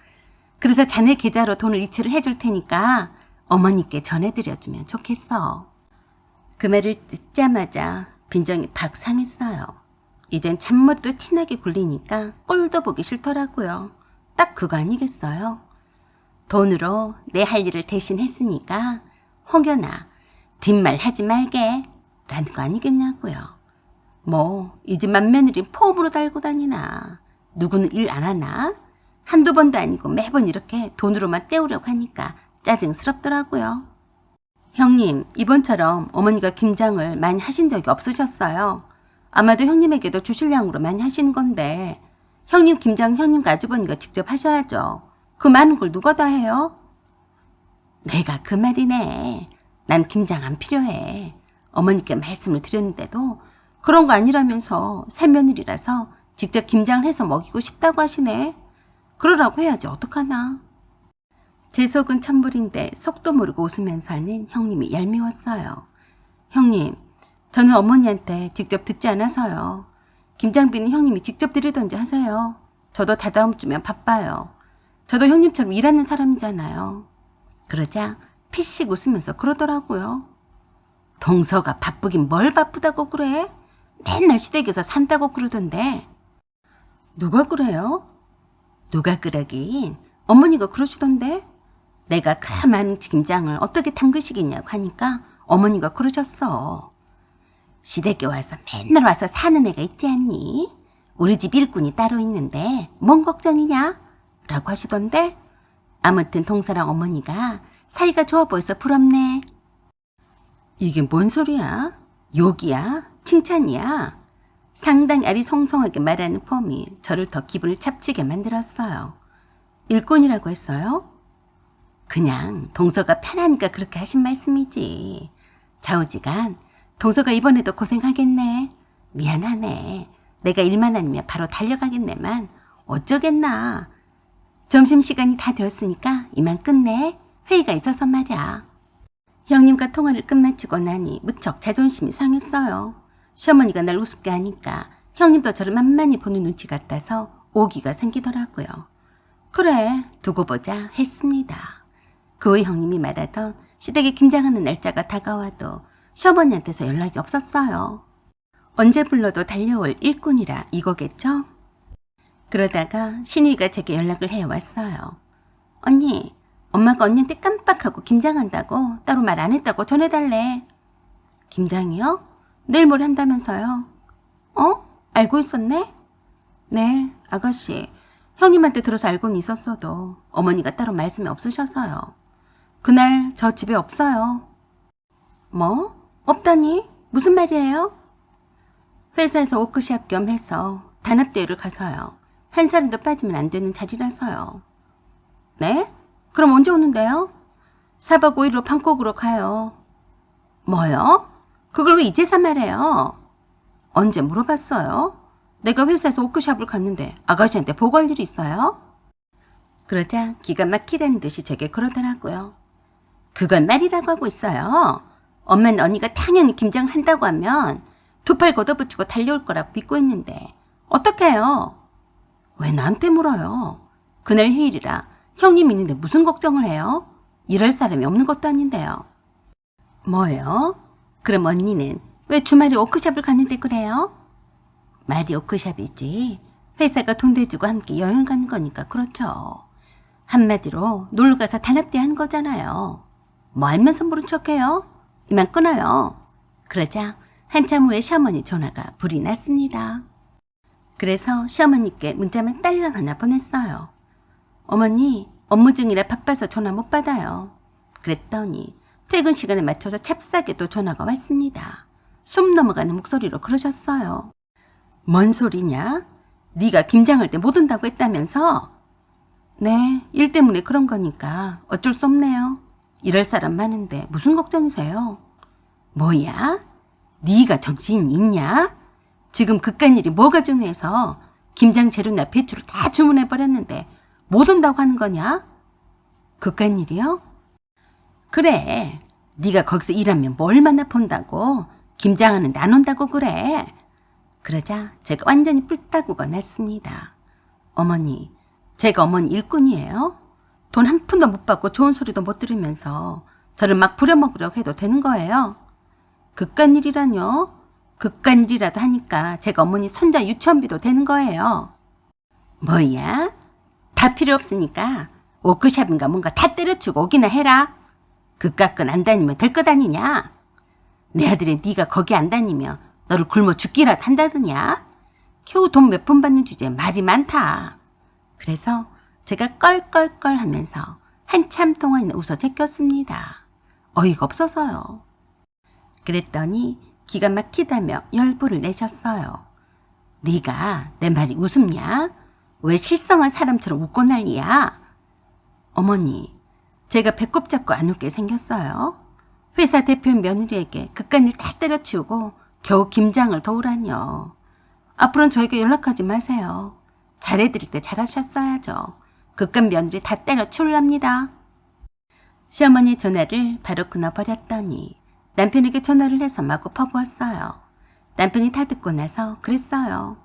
그래서 자네 계좌로 돈을 이체를 해줄 테니까 어머니께 전해드려주면 좋겠어. 그 말을 듣자마자 빈정이 팍 상했어요. 이젠 잔머리도 티나게 굴리니까 꼴도 보기 싫더라고요. 딱 그거 아니겠어요? 돈으로 내 할 일을 대신 했으니까 혹여나 뒷말 하지 말게 라는 거 아니겠냐고요. 뭐 이 집만 며느리 포업으로 달고 다니나. 누구는 일 안 하나? 한두 번도 아니고 매번 이렇게 돈으로만 때우려고 하니까 짜증스럽더라고요. 형님, 이번처럼 어머니가 김장을 많이 하신 적이 없으셨어요. 아마도 형님에게도 주실 양으로 많이 하시는 건데 형님 김장 형님과 아주버니가 직접 하셔야죠. 그 많은 걸 누가 다 해요? 내가 그 말이네. 난 김장 안 필요해. 어머니께 말씀을 드렸는데도 그런 거 아니라면서 새며느리라서 직접 김장을 해서 먹이고 싶다고 하시네. 그러라고 해야지 어떡하나. 제 속은 천불인데 속도 모르고 웃으면서 하는 형님이 얄미웠어요. 형님, 저는 어머니한테 직접 듣지 않아서요. 김장비는 형님이 직접 드리던지 하세요. 저도 다다음 주면 바빠요. 저도 형님처럼 일하는 사람이잖아요. 그러자 피식 웃으면서 그러더라고요. 동서가 바쁘긴 뭘 바쁘다고 그래? 맨날 시댁에서 산다고 그러던데. 누가 그래요? 누가 그러긴 어머니가 그러시던데. 내가 그 많은 김장을 어떻게 담그시겠냐고 하니까 어머니가 그러셨어. 시댁에 와서 맨날 와서 사는 애가 있지 않니? 우리 집 일꾼이 따로 있는데 뭔 걱정이냐? 라고 하시던데. 아무튼 동서랑 어머니가 사이가 좋아 보여서 부럽네. 이게 뭔 소리야? 욕이야? 칭찬이야? 상당히 아리송송하게 말하는 폼이 저를 더 기분을 잡치게 만들었어요. 일꾼이라고 했어요? 그냥 동서가 편하니까 그렇게 하신 말씀이지. 좌우지간 동서가 이번에도 고생하겠네. 미안하네. 내가 일만 아니면 바로 달려가겠네만 어쩌겠나. 점심시간이 다 되었으니까 이만 끝내. 회의가 있어서 말이야. 형님과 통화를 끝마치고 나니 무척 자존심이 상했어요. 시어머니가 날 우습게 하니까 형님도 저를 만만히 보는 눈치 같아서 오기가 생기더라고요. 그래, 두고 보자 했습니다. 그 후에 형님이 말하던 시댁에 김장하는 날짜가 다가와도 시어머니한테서 연락이 없었어요. 언제 불러도 달려올 일꾼이라 이거겠죠? 그러다가 신우이가 제게 연락을 해왔어요. 언니, 엄마가 언니한테 깜빡하고 김장한다고 따로 말 안 했다고 전해달래. 김장이요? 내일 모레 한다면서요. 알고 있었네? 네, 아가씨. 형님한테 들어서 알고는 있었어도 어머니가 따로 말씀이 없으셔서요. 그날 저 집에 없어요. 뭐? 없다니? 무슨 말이에요? 회사에서 워크숍 겸 해서 단합대회를 가서요. 한 사람도 빠지면 안 되는 자리라서요. 네? 그럼 언제 오는데요? 4박 5일로 방콕으로 가요. 뭐요? 그걸 왜 이제서 말해요? 언제 물어봤어요? 내가 회사에서 워크숍을 갔는데 아가씨한테 보고할 일이 있어요? 그러자 기가 막히다는 듯이 제게 그러더라고요. 그걸 말이라고 하고 있어요. 엄마는 언니가 당연히 김장을 한다고 하면 두 팔 걷어붙이고 달려올 거라고 믿고 있는데 어떡해요? 왜 나한테 물어요? 그날 휴일이라 형님 있는데 무슨 걱정을 해요? 이럴 사람이 없는 것도 아닌데요. 뭐요? 그럼 언니는 왜 주말에 워크숍을 갔는데 그래요? 말이 워크숍이지. 회사가 돈 대주고 함께 여행 가는 거니까 그렇죠. 한마디로 놀러가서 단합대회 한 거잖아요. 뭐 알면서 모른 척해요? 이만 끊어요. 그러자 한참 후에 시어머니 전화가 불이 났습니다. 그래서 시어머니께 문자만 딸랑 하나 보냈어요. 어머니, 업무 중이라 바빠서 전화 못 받아요. 그랬더니 퇴근 시간에 맞춰서 찹싸게도 전화가 왔습니다. 숨 넘어가는 목소리로 그러셨어요. 뭔 소리냐? 네가 김장할 때 못 온다고 했다면서? 네, 일 때문에 그런 거니까 어쩔 수 없네요. 이럴 사람 많은데 무슨 걱정이세요? 뭐야? 네가 정신 있냐? 지금 그깟일이 뭐가 중요해서 김장 재료나 배추를 다 주문해버렸는데 못 온다고 하는 거냐? 그깟일이요? 그래, 네가 거기서 일하면 뭐 얼마나 본다고? 김장하는데 안 온다고 그래. 그러자 제가 완전히 뿔따구가 났습니다. 어머니, 제가 어머니 일꾼이에요? 돈 한 푼도 못 받고 좋은 소리도 못 들으면서 저를 막 부려먹으려고 해도 되는 거예요? 그깟일이라뇨? 그깟일이라도 하니까 제가 어머니 손자 유치원비도 되는 거예요. 뭐야? 다 필요 없으니까 워크숍인가 뭔가 다 때려치고 오기나 해라. 그깟건 안 다니면 될 것 아니냐? 내 아들이 네가 거기 안 다니면 너를 굶어 죽기라도 한다더냐? 겨우 돈 몇 푼 받는 주제에 말이 많다. 그래서 제가 껄껄껄 하면서 한참 동안 웃어 제꼈습니다. 어이가 없어서요. 그랬더니 기가 막히다며 열불을 내셨어요. 네가 내 말이 웃음냐? 왜 실성한 사람처럼 웃고 난리야? 어머니, 제가 배꼽 잡고 안 웃게 생겼어요. 회사 대표 며느리에게 그깟일 다 때려치우고 겨우 김장을 도우라뇨. 앞으로는 저에게 연락하지 마세요. 잘해드릴 때 잘하셨어야죠. 그깟 며느리 다 때려치우랍니다. 시어머니 전화를 바로 끊어버렸더니 남편에게 전화를 해서 마구 퍼부었어요. 남편이 다 듣고 나서 그랬어요.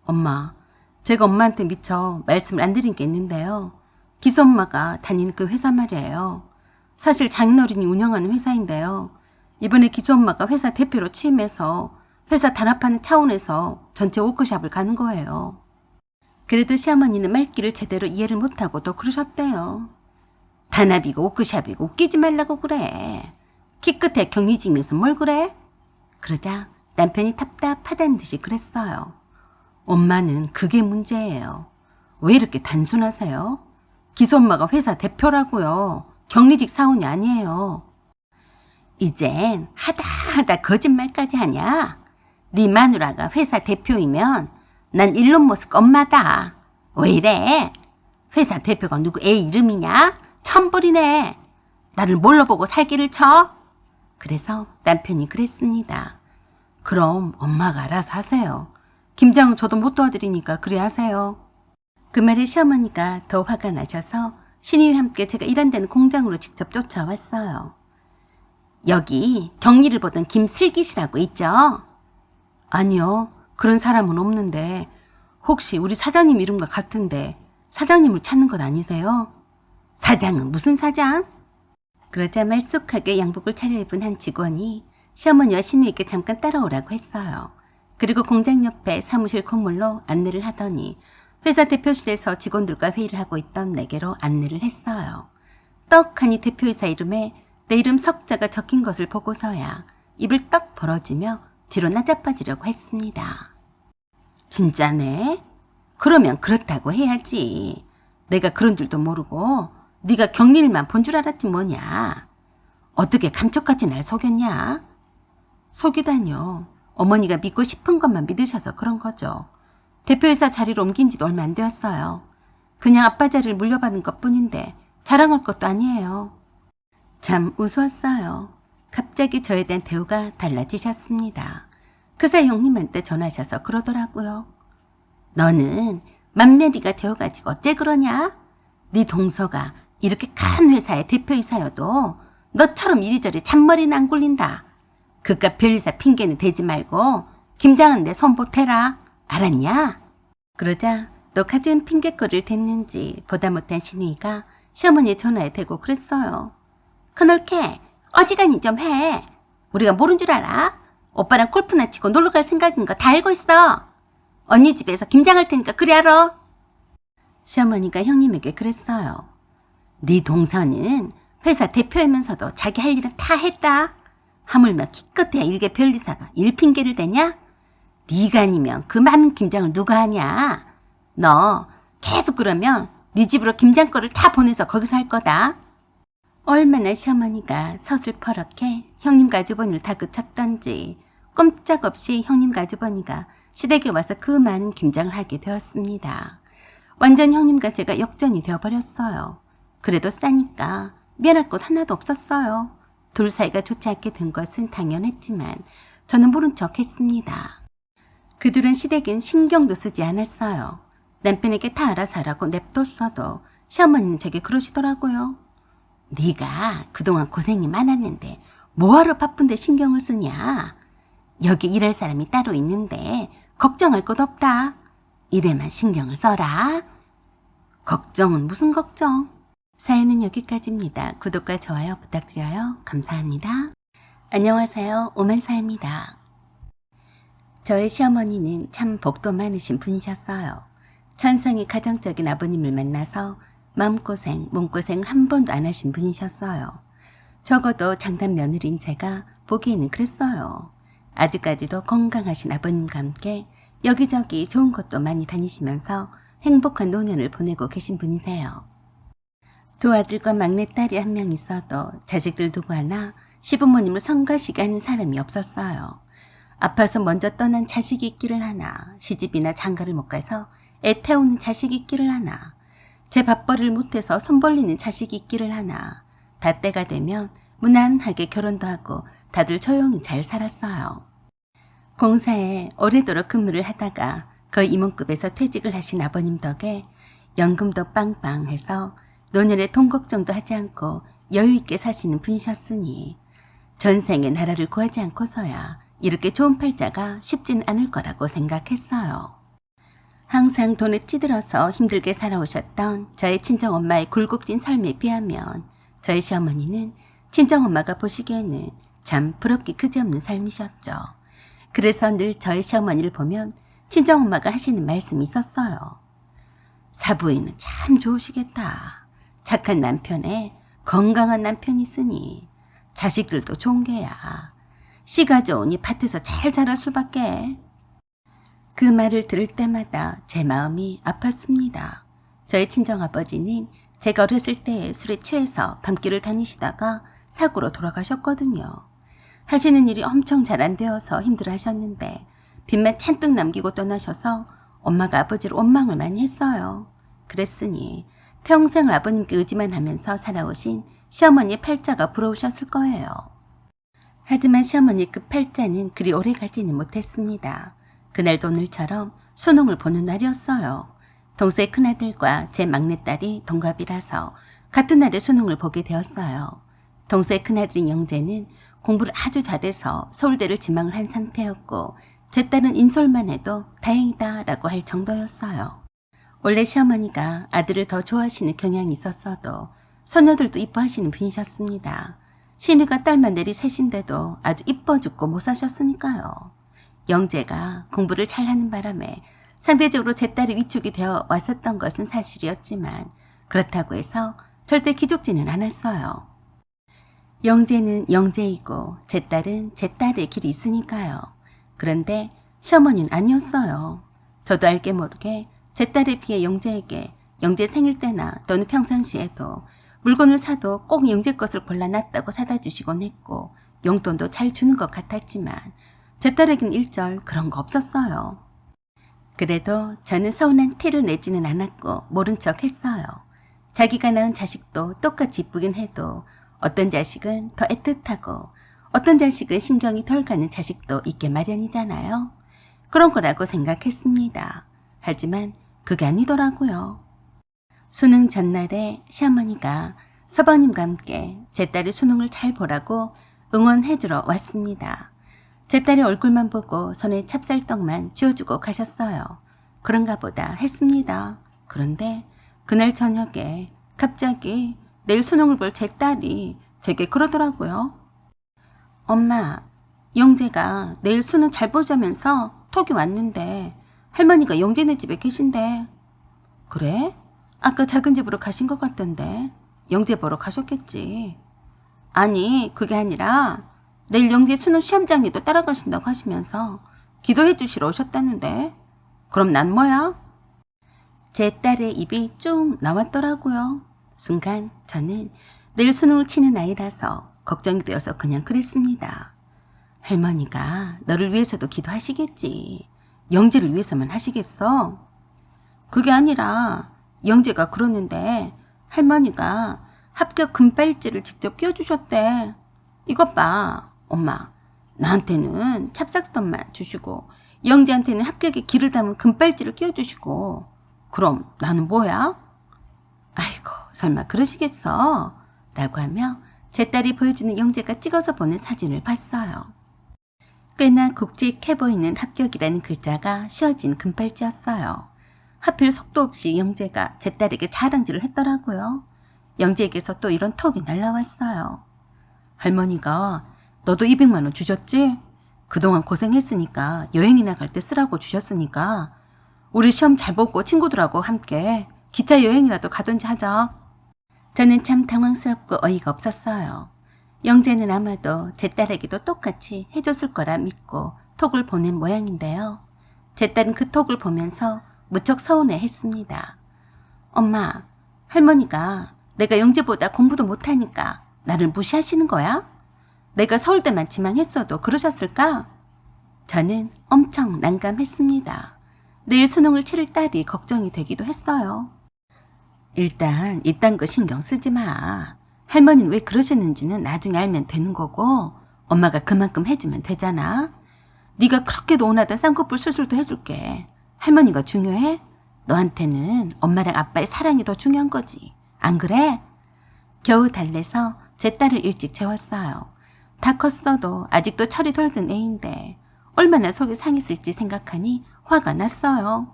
엄마, 제가 엄마한테 미처 말씀을 안 드린 게 있는데요. 기수 엄마가 다니는 그 회사 말이에요. 사실 장인어른이 운영하는 회사인데요. 이번에 기수 엄마가 회사 대표로 취임해서 회사 단합하는 차원에서 전체 워크숍을 가는 거예요. 그래도 시어머니는 말귀를 제대로 이해를 못하고 또 그러셨대요. 단합이고 워크숍이고 웃기지 말라고 그래. 키 끝에 격리직면서 뭘 그래? 그러자 남편이 답답하다는 듯이 그랬어요. 엄마는 그게 문제예요. 왜 이렇게 단순하세요? 기수 엄마가 회사 대표라고요. 격리직 사원이 아니에요. 이젠 하다 거짓말까지 하냐? 네 마누라가 회사 대표이면 난 일론 머스크 엄마다. 왜 이래? 회사 대표가 누구 애 이름이냐? 천벌이네. 나를 뭘로 보고 살기를 쳐? 그래서 남편이 그랬습니다. 그럼 엄마가 알아서 하세요. 김장은 저도 못 도와드리니까 그래 하세요. 그 말에 시어머니가 더 화가 나셔서 신이와 함께 제가 일한다는 공장으로 직접 쫓아왔어요. 여기 격리를 보던 김슬기 씨라고 있죠? 아니요, 그런 사람은 없는데 혹시 우리 사장님 이름과 같은데 사장님을 찾는 것 아니세요? 사장은 무슨 사장? 그러자 말쑥하게 양복을 차려입은 한 직원이 시어머니와 신우에게 잠깐 따라오라고 했어요. 그리고 공장 옆에 사무실 건물로 안내를 하더니 회사 대표실에서 직원들과 회의를 하고 있던 내게로 안내를 했어요. 떡하니 대표이사 이름에 내 이름 석자가 적힌 것을 보고서야 입을 떡 벌어지며 뒤로 나자빠지려고 했습니다. 진짜네? 그러면 그렇다고 해야지. 내가 그런 줄도 모르고 네가 격리일만 본 줄 알았지 뭐냐. 어떻게 감쪽같이 날 속였냐? 속이다뇨. 어머니가 믿고 싶은 것만 믿으셔서 그런 거죠. 대표이사 자리로 옮긴 지도 얼마 안 되었어요. 그냥 아빠 자리를 물려받은 것뿐인데 자랑할 것도 아니에요. 참 우스웠어요. 갑자기 저에 대한 대우가 달라지셨습니다. 그 사이 형님한테 전화하셔서 그러더라고요. 너는 맏며리가 되어가지고 어째 그러냐? 네 동서가 이렇게 큰 회사의 대표이사여도 너처럼 이리저리 잔머리는 안 굴린다. 그깟 별이사 핑계는 대지 말고 김장은 내 손 보태라. 알았냐? 그러자 또 가진 핑계거리를 댔는지 보다 못한 신우이가 시어머니의 전화에 대고 그랬어요. 그널게 어지간히 좀 해. 우리가 모른 줄 알아? 오빠랑 골프나 치고 놀러갈 생각인 거 다 알고 있어. 언니 집에서 김장할 테니까 그리 알아. 시어머니가 형님에게 그랬어요. 네 동서는 회사 대표이면서도 자기 할 일은 다 했다. 하물며 기껏해야 일개 별리사가 일 핑계를 대냐? 네가 아니면 그 많은 김장을 누가 하냐? 너 계속 그러면 네 집으로 김장거를 다 보내서 거기서 할 거다. 얼마나 시어머니가 서슬퍼렇게 형님 가주버니를 다그쳤던지 꼼짝없이 형님 가주버니가 시댁에 와서 그 많은 김장을 하게 되었습니다. 완전 형님과 제가 역전이 되어버렸어요. 그래도 싸니까 미안할 것 하나도 없었어요. 둘 사이가 좋지 않게 된 것은 당연했지만 저는 모른 척 했습니다. 그들은 시댁엔 신경도 쓰지 않았어요. 남편에게 다 알아서 하라고 냅뒀어도 시어머니는 제게 그러시더라고요. 네가 그동안 고생이 많았는데 뭐하러 바쁜데 신경을 쓰냐? 여기 일할 사람이 따로 있는데 걱정할 것 없다. 일에만 신경을 써라. 걱정은 무슨 걱정? 사연은 여기까지입니다. 구독과 좋아요 부탁드려요. 감사합니다. 안녕하세요. 오만사입니다. 저의 시어머니는 참 복도 많으신 분이셨어요. 천성이 가정적인 아버님을 만나서 마음고생, 몸고생을 한 번도 안 하신 분이셨어요. 적어도 장남 며느리인 제가 보기에는 그랬어요. 아직까지도 건강하신 아버님과 함께 여기저기 좋은 곳도 많이 다니시면서 행복한 노년을 보내고 계신 분이세요. 두 아들과 막내딸이 한 명 있어도 자식들 누구 하나 시부모님을 성가시게 하는 사람이 없었어요. 아파서 먼저 떠난 자식이 있기를 하나, 시집이나 장가를 못 가서 애 태우는 자식이 있기를 하나, 제 밥벌이를 못해서 손 벌리는 자식이 있기를 하나, 다 때가 되면 무난하게 결혼도 하고 다들 조용히 잘 살았어요. 공사에 오래도록 근무를 하다가 거의 임원급에서 퇴직을 하신 아버님 덕에 연금도 빵빵해서 노년에 돈 걱정도 하지 않고 여유있게 사시는 분이셨으니 전생에 나라를 구하지 않고서야 이렇게 좋은 팔자가 쉽진 않을 거라고 생각했어요. 항상 돈에 찌들어서 힘들게 살아오셨던 저의 친정엄마의 굴곡진 삶에 비하면 저희 시어머니는 친정엄마가 보시기에는 참 부럽기 그지없는 삶이셨죠. 그래서 늘 저희 시어머니를 보면 친정엄마가 하시는 말씀이 있었어요. 사부인은 참 좋으시겠다. 착한 남편에 건강한 남편이 있으니 자식들도 좋은 게야. 씨가 좋으니 밭에서 잘 자랄 수밖에. 그 말을 들을 때마다 제 마음이 아팠습니다. 저희 친정아버지는 제가 어렸을 때 술에 취해서 밤길을 다니시다가 사고로 돌아가셨거든요. 하시는 일이 엄청 잘 안 되어서 힘들어 하셨는데 빚만 잔뜩 남기고 떠나셔서 엄마가 아버지를 원망을 많이 했어요. 그랬으니 평생 아버님께 의지만 하면서 살아오신 시어머니의 팔자가 부러우셨을 거예요. 하지만 시어머니 그 팔자는 그리 오래 가지는 못했습니다. 그날도 오늘처럼 수능을 보는 날이었어요. 동생 큰아들과 제 막내딸이 동갑이라서 같은 날에 수능을 보게 되었어요. 동생 큰아들인 영재는 공부를 아주 잘해서 서울대를 지망을 한 상태였고 제 딸은 인솔만 해도 다행이다 라고 할 정도였어요. 원래 시어머니가 아들을 더 좋아하시는 경향이 있었어도 소녀들도 이뻐하시는 분이셨습니다. 신우가 딸만 내리 셋인데도 아주 이뻐 죽고 못 사셨으니까요. 영재가 공부를 잘하는 바람에 상대적으로 제 딸이 위축이 되어 왔었던 것은 사실이었지만 그렇다고 해서 절대 기죽지는 않았어요. 영재는 영재이고 제 딸은 제 딸의 길이 있으니까요. 그런데 시어머니는 아니었어요. 저도 알게 모르게 제 딸에 비해 영재에게 영재 생일 때나 또는 평상시에도 물건을 사도 꼭 영재 것을 골라놨다고 사다 주시곤 했고 용돈도 잘 주는 것 같았지만 제 딸에겐 일절 그런 거 없었어요. 그래도 저는 서운한 티를 내지는 않았고 모른 척 했어요. 자기가 낳은 자식도 똑같이 이쁘긴 해도 어떤 자식은 더 애틋하고 어떤 자식은 신경이 덜 가는 자식도 있게 마련이잖아요. 그런 거라고 생각했습니다. 하지만 그게 아니더라고요. 수능 전날에 시어머니가 서방님과 함께 제 딸이 수능을 잘 보라고 응원해주러 왔습니다. 제 딸의 얼굴만 보고 손에 찹쌀떡만 쥐어주고 가셨어요. 그런가 보다 했습니다. 그런데 그날 저녁에 갑자기 내일 수능을 볼 제 딸이 제게 그러더라고요. 엄마, 영재가 내일 수능 잘 보자면서 톡이 왔는데 할머니가 영재네 집에 계신대. 그래? 아까 작은 집으로 가신 것 같던데. 영재 보러 가셨겠지. 아니, 그게 아니라 내일 영재 수능 시험장에도 따라가신다고 하시면서 기도해 주시러 오셨다는데. 그럼 난 뭐야? 제 딸의 입이 쭉 나왔더라고요. 순간 저는 내일 수능을 치는 아이라서 걱정이 되어서 그냥 그랬습니다. 할머니가 너를 위해서도 기도하시겠지. 영재를 위해서만 하시겠어? 그게 아니라 영재가 그러는데 할머니가 합격 금발찌를 직접 끼워주셨대. 이것 봐, 엄마. 나한테는 찹쌀떡만 주시고 영재한테는 합격의 기를 담은 금발찌를 끼워주시고 그럼 나는 뭐야? 아이고, 설마 그러시겠어? 라고 하며 제 딸이 보여주는 영재가 찍어서 보는 사진을 봤어요. 꽤나 굵직해 보이는 합격이라는 글자가 씌워진 금발찌였어요. 하필 속도 없이 영재가 제 딸에게 자랑질을 했더라고요. 영재에게서 또 이런 톡이 날라왔어요. 할머니가 너도 200만 원 주셨지? 그동안 고생했으니까 여행이나 갈 때 쓰라고 주셨으니까 우리 시험 잘 보고 친구들하고 함께 기차 여행이라도 가든지 하자. 저는 참 당황스럽고 어이가 없었어요. 영재는 아마도 제 딸에게도 똑같이 해줬을 거라 믿고 톡을 보낸 모양인데요. 제 딸은 그 톡을 보면서 무척 서운해했습니다. 엄마, 할머니가 내가 영재보다 공부도 못하니까 나를 무시하시는 거야? 내가 서울대만 지망했어도 그러셨을까? 저는 엄청 난감했습니다. 내일 수능을 치를 딸이 걱정이 되기도 했어요. 일단 이딴 거 신경 쓰지 마. 할머니는 왜 그러셨는지는 나중에 알면 되는 거고 엄마가 그만큼 해주면 되잖아. 네가 그렇게도 원하던 쌍꺼풀 수술도 해줄게. 할머니가 중요해? 너한테는 엄마랑 아빠의 사랑이 더 중요한 거지. 안 그래? 겨우 달래서 제 딸을 일찍 재웠어요. 다 컸어도 아직도 철이 덜 든 애인데 얼마나 속이 상했을지 생각하니 화가 났어요.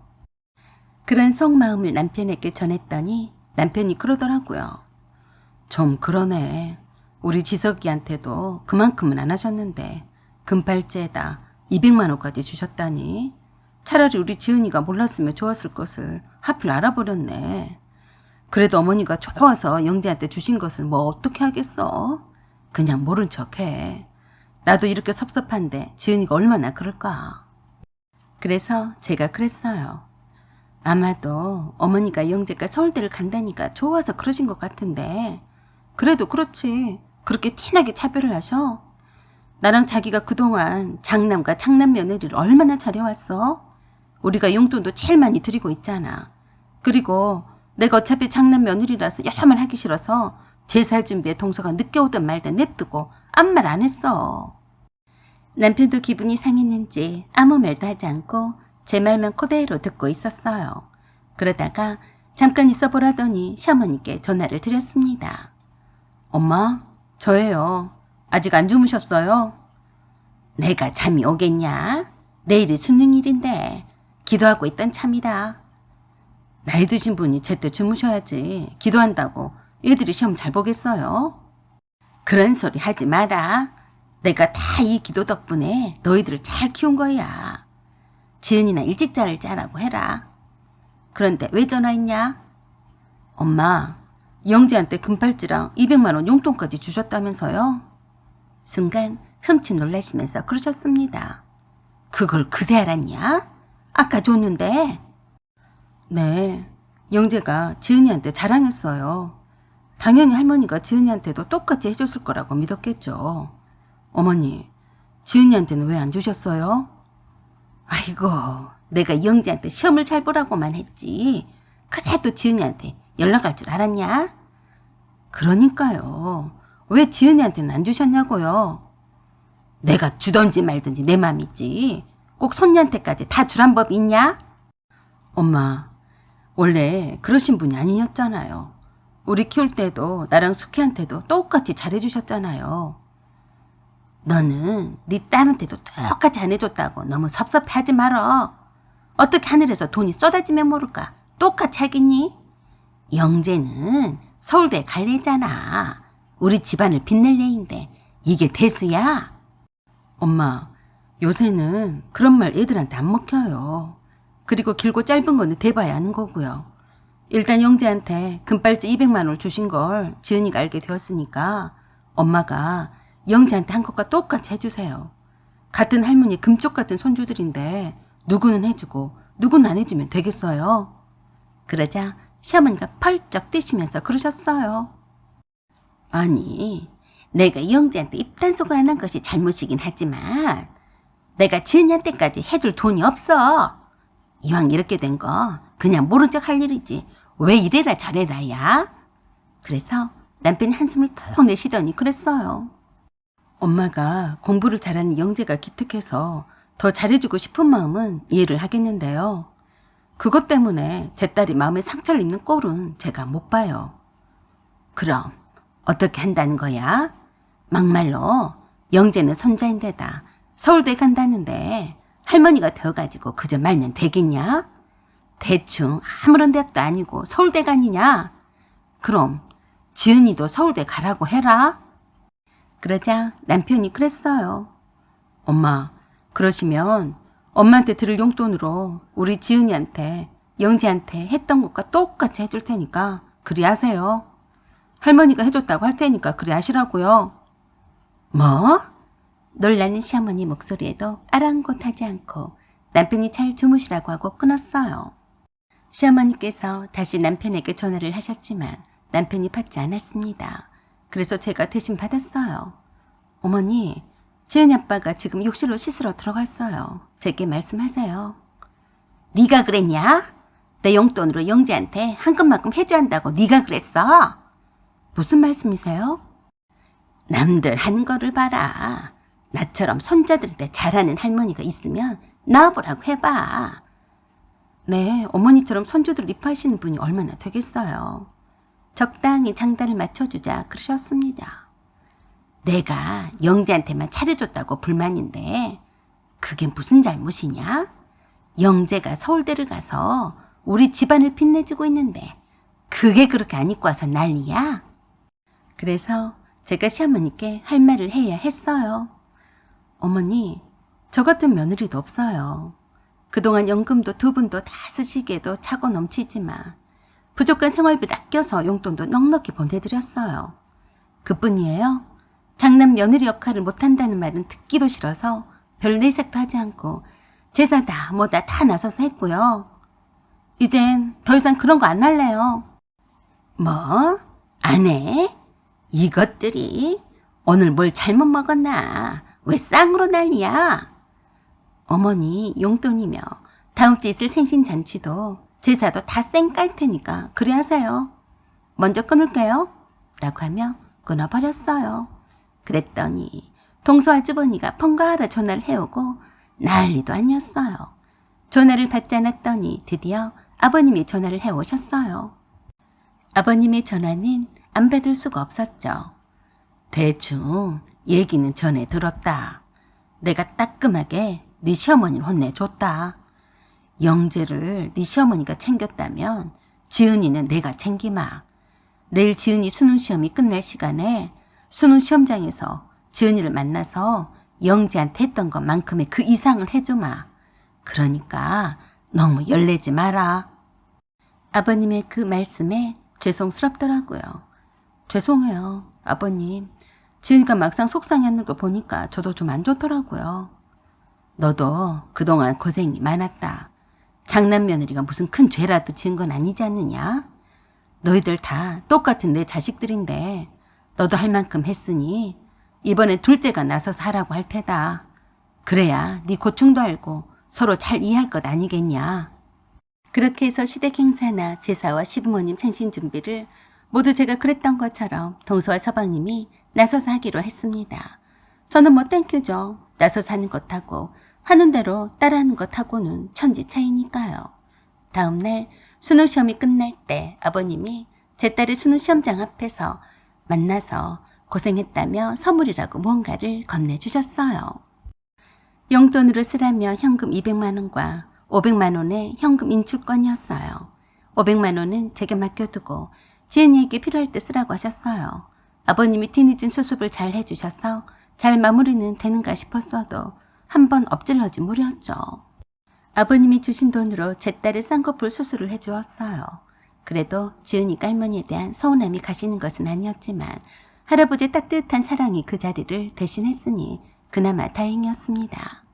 그런 속마음을 남편에게 전했더니 남편이 그러더라고요. 좀 그러네. 우리 지석이한테도 그만큼은 안 하셨는데 금팔찌에다 200만 원까지 주셨다니. 차라리 우리 지은이가 몰랐으면 좋았을 것을 하필 알아버렸네. 그래도 어머니가 좋아서 영재한테 주신 것을 뭐 어떻게 하겠어. 그냥 모른 척해. 나도 이렇게 섭섭한데 지은이가 얼마나 그럴까. 그래서 제가 그랬어요. 아마도 어머니가 영재가 서울대를 간다니까 좋아서 그러신 것 같은데 그래도 그렇지. 그렇게 티나게 차별을 하셔? 나랑 자기가 그동안 장남과 장남 며느리를 얼마나 잘해왔어? 우리가 용돈도 제일 많이 드리고 있잖아. 그리고 내가 어차피 장남 며느리라서 여러 말 하기 싫어서 제살 준비에 동서가 늦게 오든 말든 냅두고 아무 말 안 했어. 남편도 기분이 상했는지 아무 말도 하지 않고 제 말만 그대로 듣고 있었어요. 그러다가 잠깐 있어 보라더니 시어머니께 전화를 드렸습니다. 엄마, 저예요. 아직 안 주무셨어요? 내가 잠이 오겠냐? 내일이 수능일인데 기도하고 있던 참이다. 나이 드신 분이 제때 주무셔야지. 기도한다고 애들이 시험 잘 보겠어요? 그런 소리 하지 마라. 내가 다 이 기도 덕분에 너희들을 잘 키운 거야. 지은이나 일찍 자를 자라고 해라. 그런데 왜 전화했냐? 엄마, 영재한테 금팔찌랑 200만 원 용돈까지 주셨다면서요? 순간 흠칫 놀라시면서 그러셨습니다. 그걸 그새 알았냐? 아까 줬는데. 네, 영재가 지은이한테 자랑했어요. 당연히 할머니가 지은이한테도 똑같이 해줬을 거라고 믿었겠죠. 어머니, 지은이한테는 왜 안 주셨어요? 아이고, 내가 영재한테 시험을 잘 보라고만 했지. 그새도 지은이한테 연락할 줄 알았냐? 그러니까요. 왜 지은이한테는 안 주셨냐고요? 내가 주던지 말든지 내 맘이지. 꼭 손녀한테까지 다 주란 법이 있냐? 엄마, 원래 그러신 분이 아니었잖아요. 우리 키울 때도 나랑 숙희한테도 똑같이 잘해주셨잖아요. 너는 네 딸한테도 똑같이 안 해줬다고 너무 섭섭해하지 말어. 어떻게 하늘에서 돈이 쏟아지면 모를까? 똑같이 하겠니? 영재는 서울대에 갈 애잖아. 우리 집안을 빛낼 애인데 이게 대수야? 엄마, 요새는 그런 말 애들한테 안 먹혀요. 그리고 길고 짧은 거는 대봐야 하는 거고요. 일단 영재한테 금발찌 200만 원을 주신 걸 지은이가 알게 되었으니까 엄마가 영재한테 한 것과 똑같이 해주세요. 같은 할머니 금쪽 같은 손주들인데 누구는 해주고 누구는 안 해주면 되겠어요. 그러자 시어머니가 펄쩍 뛰시면서 그러셨어요. 아니, 내가 영재한테 입단속을 안 한 것이 잘못이긴 하지만 내가 지은이한테까지 해줄 돈이 없어. 이왕 이렇게 된 거 그냥 모른 척 할 일이지. 왜 이래라 저래라야? 그래서 남편이 한숨을 푹 내쉬더니 그랬어요. 엄마가 공부를 잘하는 영재가 기특해서 더 잘해주고 싶은 마음은 이해를 하겠는데요. 그것 때문에 제 딸이 마음에 상처를 입는 꼴은 제가 못 봐요. 그럼 어떻게 한다는 거야? 막말로 영재는 손자인데다 서울대 간다는데 할머니가 되어가지고 그저 말면 되겠냐? 대충 아무런 대학도 아니고 서울대 가니냐? 그럼 지은이도 서울대 가라고 해라. 그러자 남편이 그랬어요. 엄마, 그러시면 엄마한테 드릴 용돈으로 우리 지은이한테 영재한테 했던 것과 똑같이 해줄 테니까 그리 하세요. 할머니가 해줬다고 할 테니까 그리 하시라고요. 뭐? 놀라는 시어머니 목소리에도 아랑곳하지 않고 남편이 잘 주무시라고 하고 끊었어요. 시어머니께서 다시 남편에게 전화를 하셨지만 남편이 받지 않았습니다. 그래서 제가 대신 받았어요. 어머니, 지은이 아빠가 지금 욕실로 씻으러 들어갔어요. 제게 말씀하세요. 네가 그랬냐? 내 용돈으로 영재한테 한금만큼 해줘야 한다고 네가 그랬어? 무슨 말씀이세요? 남들 하는 거를 봐라. 나처럼 손자들한테 잘하는 할머니가 있으면 나와보라고 해봐. 네, 어머니처럼 손주들 이뻐하시는 분이 얼마나 되겠어요. 적당히 장단을 맞춰주자 그러셨습니다. 내가 영재한테만 차려줬다고 불만인데 그게 무슨 잘못이냐? 영재가 서울대를 가서 우리 집안을 빛내주고 있는데 그게 그렇게 안 입고 와서 난리야? 그래서 제가 시어머니께 할 말을 해야 했어요. 어머니, 저 같은 며느리도 없어요. 그동안 연금도 두 분도 다 쓰시기에도 차고 넘치지만 부족한 생활비 아껴서 용돈도 넉넉히 보내드렸어요. 그뿐이에요. 장남 며느리 역할을 못한다는 말은 듣기도 싫어서 별 내색도 하지 않고 제사다 뭐다 다 나서서 했고요. 이젠 더 이상 그런 거 안 할래요. 뭐? 안 해? 이것들이 오늘 뭘 잘못 먹었나? 왜 쌍으로 난리야? 어머니 용돈이며 다음 주에 있을 생신잔치도 제사도 다 쌩 깔 테니까 그래 하세요. 먼저 끊을게요. 라고 하며 끊어버렸어요. 그랬더니 동서 아주버니가 번갈아 전화를 해오고 난리도 아니었어요. 전화를 받지 않았더니 드디어 아버님이 전화를 해오셨어요. 아버님의 전화는 안 받을 수가 없었죠. 대충 얘기는 전에 들었다. 내가 따끔하게 네 시어머니를 혼내줬다. 영재를 네 시어머니가 챙겼다면 지은이는 내가 챙기마. 내일 지은이 수능시험이 끝날 시간에 수능시험장에서 지은이를 만나서 영재한테 했던 것만큼의 그 이상을 해주마. 그러니까 너무 열내지 마라. 아버님의 그 말씀에 죄송스럽더라고요. 죄송해요, 아버님. 지은이가 막상 속상해하는 걸 보니까 저도 좀 안 좋더라고요. 너도 그동안 고생이 많았다. 장남 며느리가 무슨 큰 죄라도 지은 건 아니지 않느냐? 너희들 다 똑같은 내 자식들인데 너도 할 만큼 했으니 이번엔 둘째가 나서서 하라고 할 테다. 그래야 네 고충도 알고 서로 잘 이해할 것 아니겠냐. 그렇게 해서 시댁 행사나 제사와 시부모님 생신 준비를 모두 제가 그랬던 것처럼 동서와 서방님이 나서서 하기로 했습니다. 저는 뭐 땡큐죠. 나서 사는 것하고 하는 대로 따라하는 것하고는 천지 차이니까요. 다음 날 수능 시험이 끝날 때 아버님이 제 딸의 수능 시험장 앞에서 만나서 고생했다며 선물이라고 뭔가를 건네주셨어요. 용돈으로 쓰라며 현금 200만 원과 500만 원의 현금 인출권이었어요. 500만 원은 제게 맡겨두고 지은이에게 필요할 때 쓰라고 하셨어요. 아버님이 뒤늦은 수습을 잘 해주셔서 잘 마무리는 되는가 싶었어도 한 번 엎질러지 무렵죠. 아버님이 주신 돈으로 제 딸의 쌍꺼풀 수술을 해주었어요. 그래도 지은이가 할머니에 대한 서운함이 가시는 것은 아니었지만 할아버지의 따뜻한 사랑이 그 자리를 대신했으니 그나마 다행이었습니다.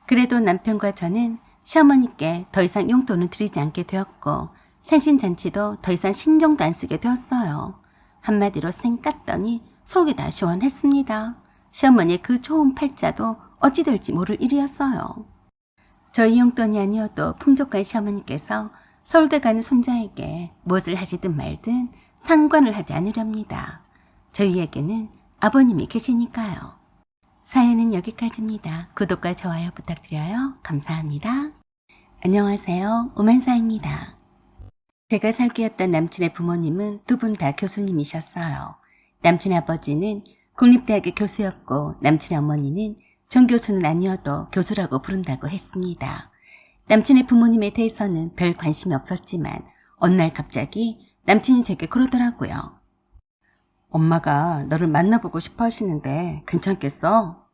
그래도 남편과 저는 시어머니께 더 이상 용돈을 드리지 않게 되었고 생신잔치도 더 이상 신경도 안 쓰게 되었어요. 한마디로 쌩 깠더니 속이 다 시원했습니다. 시어머니의 그 좋은 팔자도 어찌 될지 모를 일이었어요. 저희 용돈이 아니어도 풍족한 시어머니께서 서울대 가는 손자에게 무엇을 하시든 말든 상관을 하지 않으렵니다. 저희에게는 아버님이 계시니까요. 사연은 여기까지입니다. 구독과 좋아요 부탁드려요. 감사합니다. 안녕하세요. 오만사입니다. 제가 사귀었던 남친의 부모님은 두 분 다 교수님이셨어요. 남친의 아버지는 국립대학의 교수였고 남친의 어머니는 정교수는 아니어도 교수라고 부른다고 했습니다. 남친의 부모님에 대해서는 별 관심이 없었지만 어느 날 갑자기 남친이 제게 그러더라고요. 엄마가 너를 만나보고 싶어 하시는데 괜찮겠어?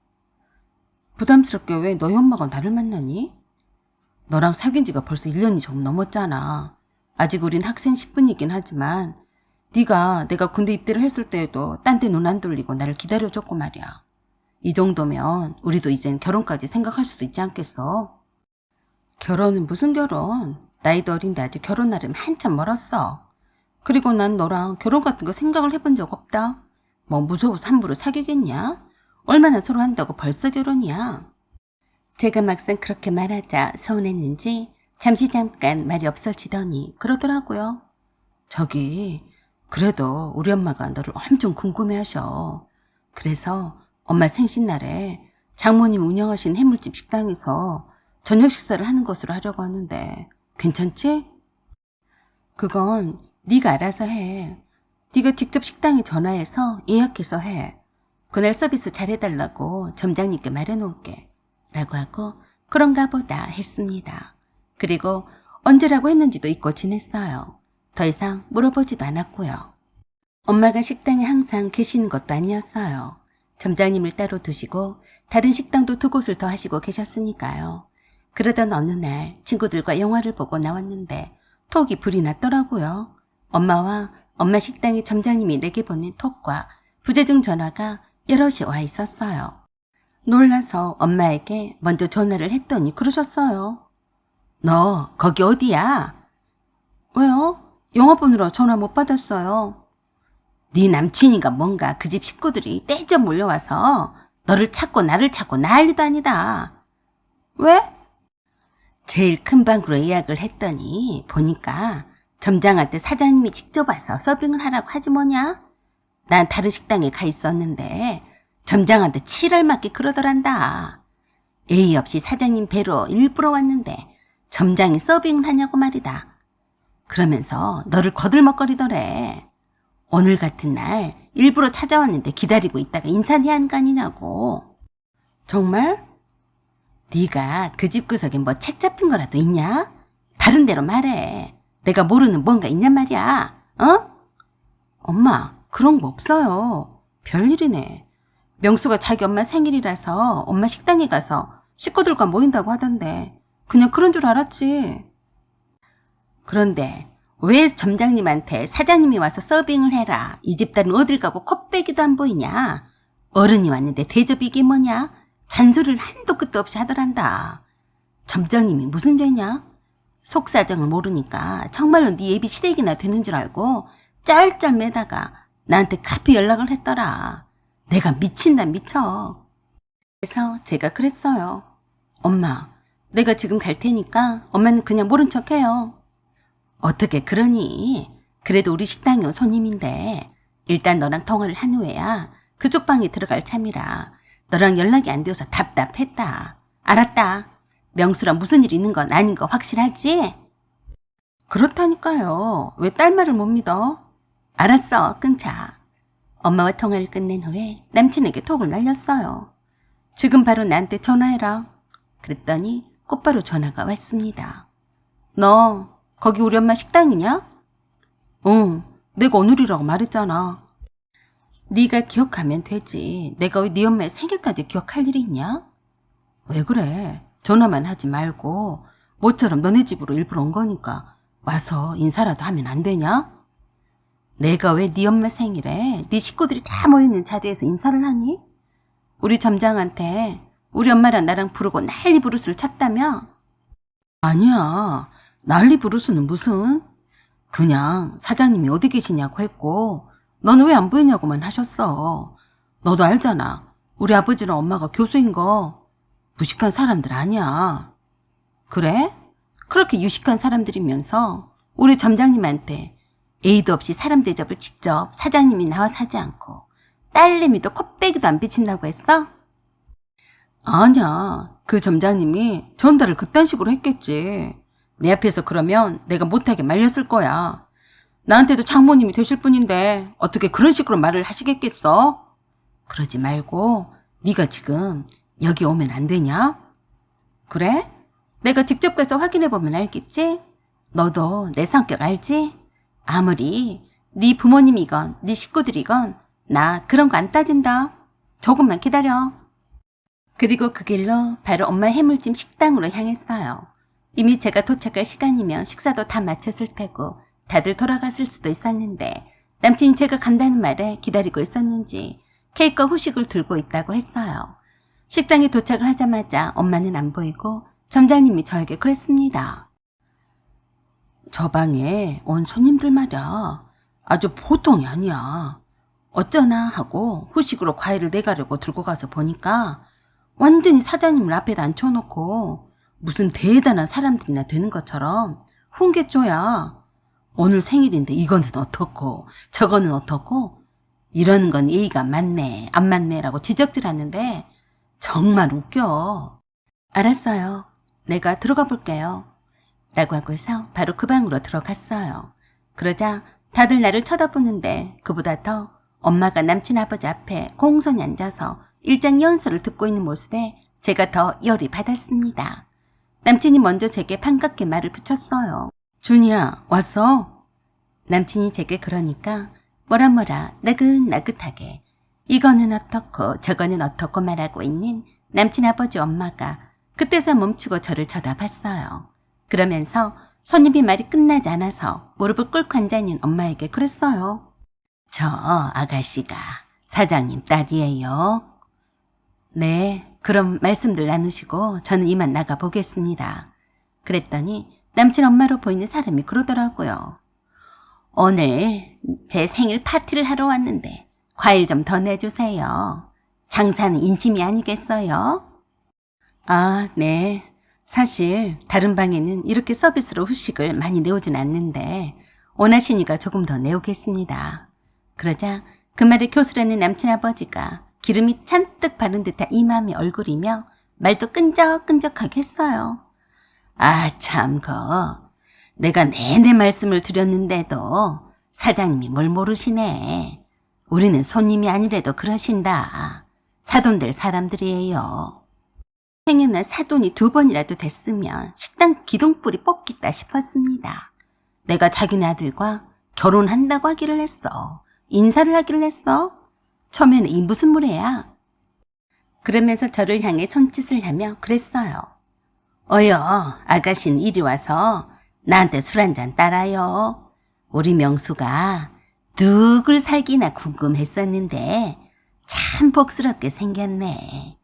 부담스럽게 왜 너희 엄마가 나를 만나니? 너랑 사귄 지가 벌써 1년이 좀 넘었잖아. 아직 우린 학생 10분이긴 하지만 네가 내가 군대 입대를 했을 때에도 딴 데 눈 안 돌리고 나를 기다려줬고 말이야. 이 정도면 우리도 이젠 결혼까지 생각할 수도 있지 않겠어? 결혼은 무슨 결혼? 나이도 어린데 아직 결혼 날은 한참 멀었어. 그리고 난 너랑 결혼 같은 거 생각을 해본 적 없다. 뭐 무서워서 함부로 사귀겠냐? 얼마나 서로 한다고 벌써 결혼이야. 제가 막상 그렇게 말하자 서운했는지 잠깐 말이 없어지더니 그러더라고요. 저기 그래도 우리 엄마가 너를 엄청 궁금해하셔. 그래서 엄마 생신날에 장모님 운영하신 해물집 식당에서 저녁 식사를 하는 것으로 하려고 하는데 괜찮지? 그건 네가 알아서 해. 네가 직접 식당에 전화해서 예약해서 해. 그날 서비스 잘해달라고 점장님께 말해놓을게. 라고 하고 그런가 보다 했습니다. 그리고 언제라고 했는지도 잊고 지냈어요. 더 이상 물어보지도 않았고요. 엄마가 식당에 항상 계시는 것도 아니었어요. 점장님을 따로 두시고 다른 식당도 두 곳을 더 하시고 계셨으니까요. 그러던 어느 날 친구들과 영화를 보고 나왔는데 톡이 불이 났더라고요. 엄마와 엄마 식당의 점장님이 내게 보낸 톡과 부재중 전화가 여럿이 와 있었어요. 놀라서 엄마에게 먼저 전화를 했더니 그러셨어요. 너 거기 어디야? 왜요? 영화 보느라 전화 못 받았어요. 네 남친인가 뭔가 그 집 식구들이 떼져 몰려와서 너를 찾고 나를 찾고 난리도 아니다. 왜? 제일 큰 방으로 예약을 했더니 보니까 점장한테 사장님이 직접 와서 서빙을 하라고 하지 뭐냐? 난 다른 식당에 가 있었는데 점장한테 치를 맞게 그러더란다. 예의 없이 사장님 배로 일부러 왔는데 점장이 서빙을 하냐고 말이다. 그러면서 너를 거들먹거리더래. 오늘 같은 날 일부러 찾아왔는데 기다리고 있다가 인사해야 하는 거 아니냐고. 정말? 네가 그 집 구석에 뭐 책 잡힌 거라도 있냐? 다른 데로 말해. 내가 모르는 뭔가 있냔 말이야. 어? 엄마 그런 거 없어요. 별일이네. 명수가 자기 엄마 생일이라서 엄마 식당에 가서 식구들과 모인다고 하던데 그냥 그런 줄 알았지. 그런데 왜 점장님한테 사장님이 와서 서빙을 해라. 이 집딸은 어딜 가고 콧배기도 안 보이냐. 어른이 왔는데 대접이 이게 뭐냐. 잔소리를 한도 끝도 없이 하더란다. 점장님이 무슨 죄냐? 속사정을 모르니까 정말로 네 예비 시댁이나 되는 줄 알고 짤짤 매다가 나한테 카피 연락을 했더라. 내가 미친다 미쳐. 그래서 제가 그랬어요. 엄마 내가 지금 갈 테니까 엄마는 그냥 모른 척해요. 어떻게 그러니? 그래도 우리 식당에 온 손님인데 일단 너랑 통화를 한 후에야 그쪽 방에 들어갈 참이라 너랑 연락이 안 되어서 답답했다. 알았다. 명수랑 무슨 일 있는 건 아닌 거 확실하지? 그렇다니까요. 왜 딸 말을 못 믿어? 알았어, 끊자. 엄마와 통화를 끝낸 후에 남친에게 톡을 날렸어요. 지금 바로 나한테 전화해라. 그랬더니 곧바로 전화가 왔습니다. 너 거기 우리 엄마 식당이냐? 응, 내가 오늘이라고 말했잖아. 네가 기억하면 되지. 내가 왜 네 엄마의 생일까지 기억할 일이 있냐? 왜 그래? 전화만 하지 말고 모처럼 너네 집으로 일부러 온 거니까 와서 인사라도 하면 안 되냐? 내가 왜 네 엄마 생일에 네 식구들이 다 모여있는 자리에서 인사를 하니? 우리 점장한테 우리 엄마랑 나랑 부르고 난리 부르스를 쳤다며? 아니야. 난리 부르스는 무슨? 그냥 사장님이 어디 계시냐고 했고 너는 왜 안 보이냐고만 하셨어. 너도 알잖아. 우리 아버지랑 엄마가 교수인 거 무식한 사람들 아니야. 그래? 그렇게 유식한 사람들이면서 우리 점장님한테 A도 없이 사람 대접을 직접 사장님이 나와서 하지 않고 딸내미도 콧배기도 안 비친다고 했어? 아니야. 그 점장님이 전달을 그딴 식으로 했겠지. 내 앞에서 그러면 내가 못하게 말렸을 거야. 나한테도 장모님이 되실 분인데 어떻게 그런 식으로 말을 하시겠겠어? 그러지 말고 네가 지금 여기 오면 안 되냐? 그래? 내가 직접 가서 확인해보면 알겠지? 너도 내 성격 알지? 아무리 네 부모님이건 네 식구들이건 나 그런 거 안 따진다. 조금만 기다려. 그리고 그 길로 바로 엄마 해물찜 식당으로 향했어요. 이미 제가 도착할 시간이면 식사도 다 마쳤을 테고 다들 돌아갔을 수도 있었는데 남친이 제가 간다는 말에 기다리고 있었는지 케이크와 후식을 들고 있다고 했어요. 식당에 도착을 하자마자 엄마는 안 보이고 점장님이 저에게 그랬습니다. 저 방에 온 손님들 말이야. 아주 보통이 아니야. 어쩌나 하고 후식으로 과일을 내가려고 들고 가서 보니까 완전히 사장님을 앞에다 앉혀놓고 무슨 대단한 사람들이나 되는 것처럼 훈계조야. 오늘 생일인데 이거는 어떻고 저거는 어떻고 이러는 건 예의가 맞네 안 맞네 라고 지적질하는데 정말 웃겨. 알았어요. 내가 들어가 볼게요. 라고 하고서 바로 그 방으로 들어갔어요. 그러자 다들 나를 쳐다보는데 그보다 더 엄마가 남친 아버지 앞에 공손히 앉아서 일장 연설을 듣고 있는 모습에 제가 더 열이 받았습니다. 남친이 먼저 제게 반갑게 말을 붙였어요. 준이야, 왔어? 남친이 제게 그러니까 뭐라 나긋나긋하게 이거는 어떻고 저거는 어떻고 말하고 있는 남친 아버지 엄마가 그때서 멈추고 저를 쳐다봤어요. 그러면서 손님이 말이 끝나지 않아서 무릎을 꿇고 앉아있는 엄마에게 그랬어요. 저 아가씨가 사장님 딸이에요. 네, 그럼 말씀들 나누시고 저는 이만 나가보겠습니다. 그랬더니 남친 엄마로 보이는 사람이 그러더라고요. 오늘 제 생일 파티를 하러 왔는데 과일 좀 더 내주세요. 장사는 인심이 아니겠어요? 아, 네. 사실 다른 방에는 이렇게 서비스로 후식을 많이 내오진 않는데 원하시니까 조금 더 내오겠습니다. 그러자 그 말에 교수라는 남친 아버지가 기름이 잔뜩 바른 듯한 이마미 얼굴이며 말도 끈적끈적하게 했어요. 아, 참, 내가 내내 말씀을 드렸는데도 사장님이 뭘 모르시네. 우리는 손님이 아니래도 그러신다. 사돈 될 사람들이에요. 생애나 사돈이 2번이라도 됐으면 식당 기둥불이 뽑겠다 싶었습니다. 내가 자기네 아들과 결혼한다고 하기를 했어. 인사를 하기를 했어. 처음에는 이 무슨 무례야. 그러면서 저를 향해 손짓을 하며 그랬어요. 어여, 아가씨는 이리 와서 나한테 술 한잔 따라요. 우리 명수가 누굴 살기나 궁금했었는데 참 복스럽게 생겼네.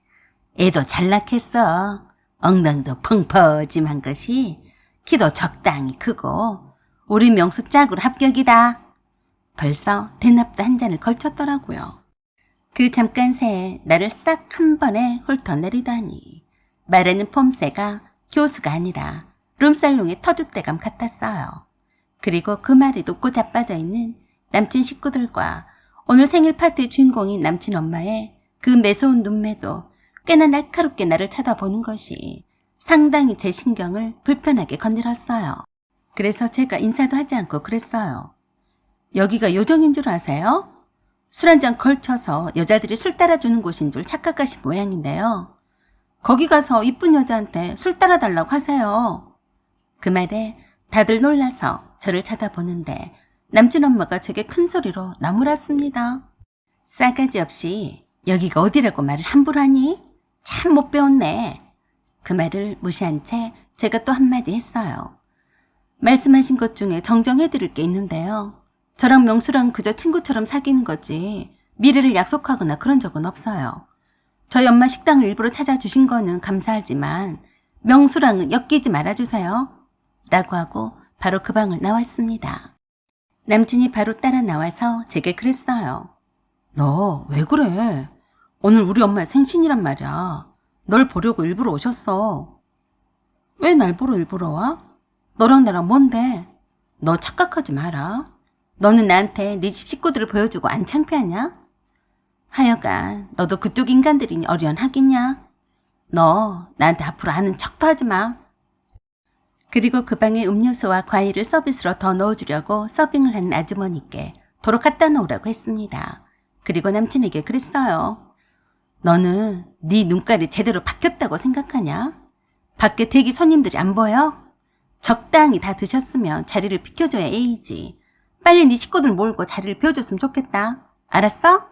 애도 잘 낳겠어. 엉덩이도 펑퍼짐한 것이 키도 적당히 크고 우리 명수 짝으로 합격이다. 벌써 대낮도 한 잔을 걸쳤더라고요. 그 잠깐 새에 나를 싹 한 번에 훑어내리다니 말하는 폼새가 교수가 아니라 룸살롱의 터줏대감 같았어요. 그리고 그 말에 녹고 자빠져 있는 남친 식구들과 오늘 생일 파티의 주인공인 남친 엄마의 그 매서운 눈매도 꽤나 날카롭게 나를 쳐다보는 것이 상당히 제 신경을 불편하게 건드렸어요. 그래서 제가 인사도 하지 않고 그랬어요. 여기가 요정인 줄 아세요? 술 한 잔 걸쳐서 여자들이 술 따라주는 곳인 줄 착각하신 모양인데요. 거기 가서 이쁜 여자한테 술 따라달라고 하세요. 그 말에 다들 놀라서 저를 쳐다보는데 남친 엄마가 제게 큰 소리로 나무랐습니다. 싸가지 없이 여기가 어디라고 말을 함부로 하니? 참 못 배웠네. 그 말을 무시한 채 제가 또 한마디 했어요. 말씀하신 것 중에 정정해드릴 게 있는데요. 저랑 명수랑 그저 친구처럼 사귀는 거지 미래를 약속하거나 그런 적은 없어요. 저희 엄마 식당을 일부러 찾아주신 거는 감사하지만 명수랑은 엮이지 말아주세요. 라고 하고 바로 그 방을 나왔습니다. 남친이 바로 따라 나와서 제게 그랬어요. 너 왜 그래? 오늘 우리 엄마 생신이란 말이야. 널 보려고 일부러 오셨어. 왜 날 보러 일부러 와? 너랑 나랑 뭔데? 너 착각하지 마라. 너는 나한테 네 집 식구들을 보여주고 안 창피하냐? 하여간 너도 그쪽 인간들이니 어련하겠냐? 너 나한테 앞으로 아는 척도 하지 마. 그리고 그 방에 음료수와 과일을 서비스로 더 넣어주려고 서빙을 한 아주머니께 도로 갖다 놓으라고 했습니다. 그리고 남친에게 그랬어요. 너는 네 눈깔이 제대로 바뀌었다고 생각하냐? 밖에 대기 손님들이 안 보여? 적당히 다 드셨으면 자리를 비켜줘야 A지. 빨리 네 식구들 몰고 자리를 비워줬으면 좋겠다. 알았어?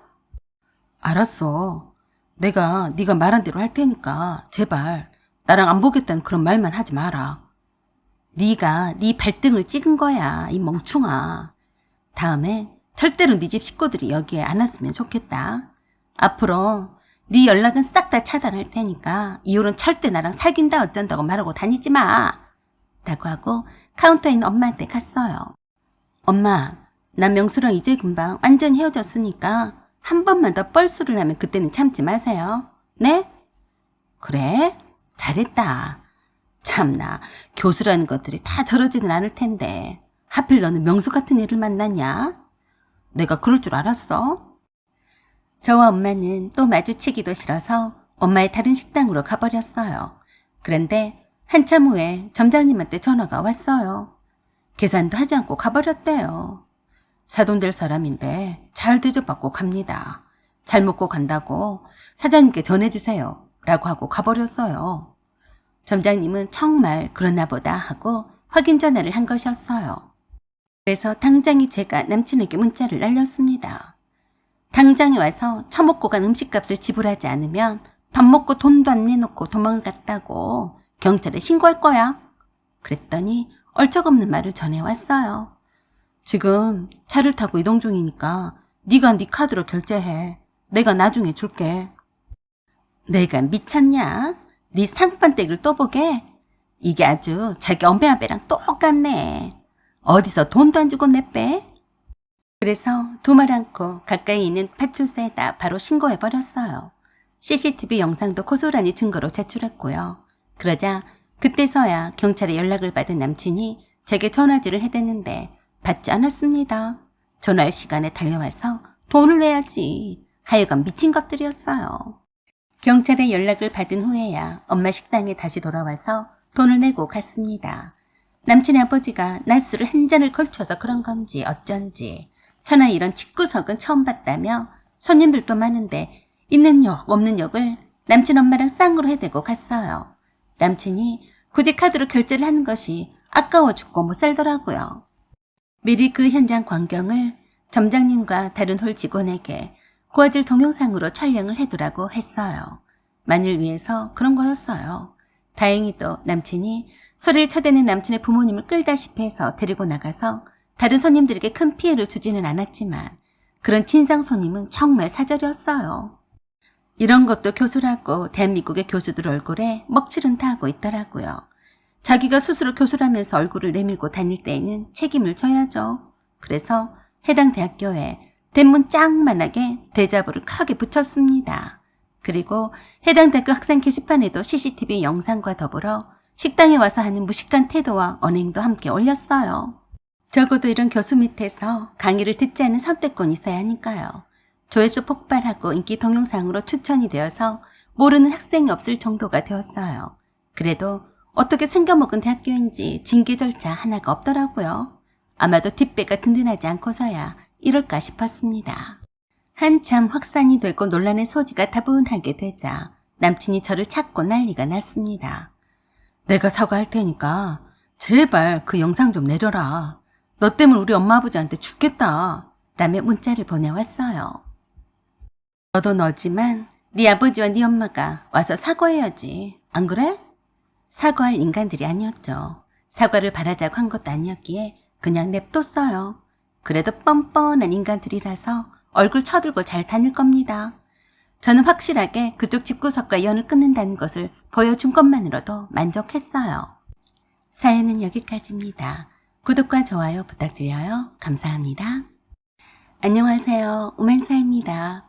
알았어. 내가 네가 말한 대로 할 테니까 제발 나랑 안 보겠다는 그런 말만 하지 마라. 네가 네 발등을 찍은 거야, 이 멍충아. 다음에 절대로 네 집 식구들이 여기에 안 왔으면 좋겠다. 앞으로 네 연락은 싹 다 차단할 테니까 이후로는 절대 나랑 사귄다 어쩐다고 말하고 다니지 마. 라고 하고 카운터에 있는 엄마한테 갔어요. 엄마, 나 명수랑 이제 금방 완전 헤어졌으니까 한 번만 더 뻘소리를 하면 그때는 참지 마세요. 네? 그래? 잘했다. 참나, 교수라는 것들이 다 저러지는 않을 텐데 하필 너는 명수 같은 애를 만났냐? 내가 그럴 줄 알았어? 저와 엄마는 또 마주치기도 싫어서 엄마의 다른 식당으로 가버렸어요. 그런데 한참 후에 점장님한테 전화가 왔어요. 계산도 하지 않고 가버렸대요. 사돈 될 사람인데 잘 대접받고 갑니다. 잘 먹고 간다고 사장님께 전해주세요. 라고 하고 가버렸어요. 점장님은 정말 그러나 보다 하고 확인 전화를 한 것이었어요. 그래서 당장이 제가 남친에게 문자를 날렸습니다. 당장에 와서 처먹고 간 음식값을 지불하지 않으면 밥 먹고 돈도 안 내놓고 도망을 갔다고 경찰에 신고할 거야. 그랬더니 얼척없는 말을 전해왔어요. 지금 차를 타고 이동 중이니까 네가 네 카드로 결제해. 내가 나중에 줄게. 내가 미쳤냐? 네 상판댁을 또 보게? 이게 아주 자기 엄마 아배랑 똑같네. 어디서 돈도 안 주고 내빼? 그래서 두말 않고 가까이 있는 파출소에다 바로 신고해버렸어요. CCTV 영상도 고스란히 증거로 제출했고요. 그러자 그때서야 경찰에 연락을 받은 남친이 제게 전화질을 해댔는데 받지 않았습니다. 전화할 시간에 달려와서 돈을 내야지. 하여간 미친 것들이었어요. 경찰에 연락을 받은 후에야 엄마 식당에 다시 돌아와서 돈을 내고 갔습니다. 남친의 아버지가 낮술을 한 잔을 걸쳐서 그런 건지 어쩐지 천하 이런 집구석은 처음 봤다며 손님들도 많은데 있는 역 없는 역을 남친 엄마랑 쌍으로 해대고 갔어요. 남친이 굳이 카드로 결제를 하는 것이 아까워 죽고 못 살더라고요. 미리 그 현장 광경을 점장님과 다른 홀 직원에게 고화질 동영상으로 촬영을 해두라고 했어요. 만일 위해서 그런 거였어요. 다행히도 남친이 소리를 쳐대는 남친의 부모님을 끌다시피 해서 데리고 나가서 다른 손님들에게 큰 피해를 주지는 않았지만 그런 진상 손님은 정말 사절이었어요. 이런 것도 교수라고 대한민국의 교수들 얼굴에 먹칠은 다 하고 있더라고요. 자기가 스스로 교수라면서 얼굴을 내밀고 다닐 때에는 책임을 져야죠. 그래서 해당 대학교에 대문 짱만하게 대자보를 크게 붙였습니다. 그리고 해당 대학교 학생 게시판에도 CCTV 영상과 더불어 식당에 와서 하는 무식한 태도와 언행도 함께 올렸어요. 적어도 이런 교수 밑에서 강의를 듣지 않은 선택권이 있어야 하니까요. 조회수 폭발하고 인기 동영상으로 추천이 되어서 모르는 학생이 없을 정도가 되었어요. 그래도 어떻게 생겨먹은 대학교인지 징계 절차 하나가 없더라고요. 아마도 뒷배가 든든하지 않고서야 이럴까 싶었습니다. 한참 확산이 되고 논란의 소지가 다분하게 되자 남친이 저를 찾고 난리가 났습니다. 내가 사과할 테니까 제발 그 영상 좀 내려라. 너 때문에 우리 엄마 아버지한테 죽겠다. 라며 문자를 보내왔어요. 너도 너지만 네 아버지와 네 엄마가 와서 사과해야지. 안 그래? 사과할 인간들이 아니었죠. 사과를 바라자고 한 것도 아니었기에 그냥 냅뒀어요. 그래도 뻔뻔한 인간들이라서 얼굴 쳐들고 잘 다닐 겁니다. 저는 확실하게 그쪽 집구석과 연을 끊는다는 것을 보여준 것만으로도 만족했어요. 사연은 여기까지입니다. 구독과 좋아요 부탁드려요. 감사합니다. 안녕하세요. 오만사입니다.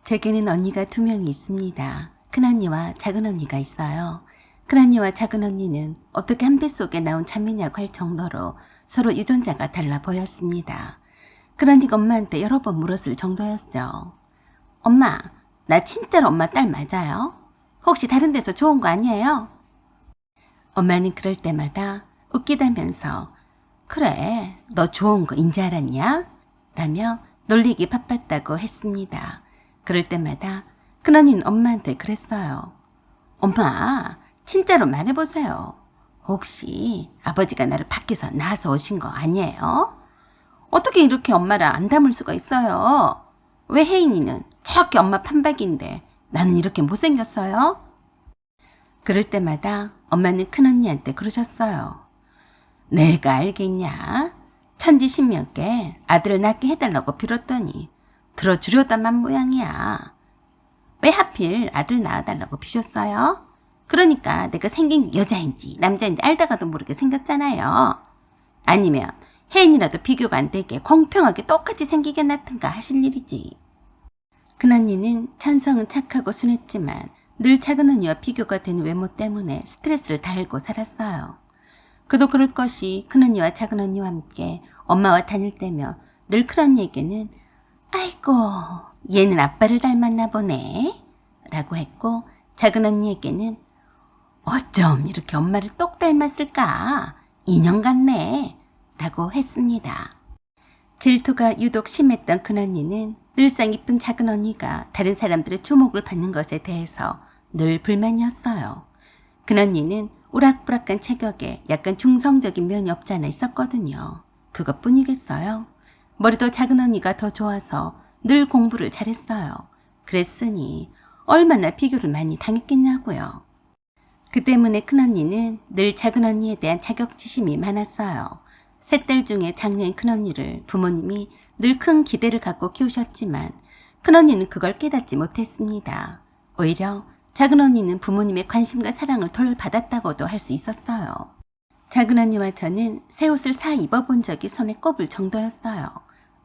제게는 언니가 2명이 있습니다. 큰언니와 작은언니가 있어요. 큰언니와 작은언니는 어떻게 한 뱃속에 나온 자매냐고 할 정도로 서로 유전자가 달라 보였습니다. 큰언니가 엄마한테 여러 번 물었을 정도였죠. 엄마, 나 진짜로 엄마 딸 맞아요? 혹시 다른 데서 좋은 거 아니에요? 엄마는 그럴 때마다 웃기다면서 그래, 너 좋은 거 인지 알았냐? 라며 놀리기 바빴다고 했습니다. 그럴 때마다 큰언니는 엄마한테 그랬어요. 엄마, 진짜로 말해보세요. 혹시 아버지가 나를 밖에서 낳아서 오신 거 아니에요? 어떻게 이렇게 엄마를 안 닮을 수가 있어요? 왜 혜인이는 저렇게 엄마 판박인데 나는 이렇게 못생겼어요? 그럴 때마다 엄마는 큰언니한테 그러셨어요. 내가 알겠냐? 천지신명께 아들을 낳게 해달라고 빌었더니 들어주려다만 모양이야. 왜 하필 아들 낳아달라고 비셨어요? 그러니까 내가 생긴 게 여자인지 남자인지 알다가도 모르게 생겼잖아요. 아니면 혜인이라도 비교가 안 되게 공평하게 똑같이 생기게 낳든가 하실 일이지. 큰언니는 천성은 착하고 순했지만 늘 작은언니와 비교가 되는 외모 때문에 스트레스를 달고 살았어요. 그도 그럴 것이 큰언니와 작은언니와 함께 엄마와 다닐 때며 늘 큰언니에게는 아이고 얘는 아빠를 닮았나 보네 라고 했고 작은언니에게는 어쩜 이렇게 엄마를 똑 닮았을까? 인형 같네 라고 했습니다. 질투가 유독 심했던 큰언니는 늘상 이쁜 작은언니가 다른 사람들의 주목을 받는 것에 대해서 늘 불만이었어요. 큰언니는 우락부락한 체격에 약간 중성적인 면이 없지 않아 있었거든요. 그것뿐이겠어요. 머리도 작은언니가 더 좋아서 늘 공부를 잘했어요. 그랬으니 얼마나 비교를 많이 당했겠냐고요. 그 때문에 큰언니는 늘 작은언니에 대한 자격지심이 많았어요. 세 딸 중에 장녀인 큰언니를 부모님이 늘 큰 기대를 갖고 키우셨지만 큰언니는 그걸 깨닫지 못했습니다. 오히려 작은언니는 부모님의 관심과 사랑을 덜 받았다고도 할 수 있었어요. 작은언니와 저는 새 옷을 사 입어본 적이 손에 꼽을 정도였어요.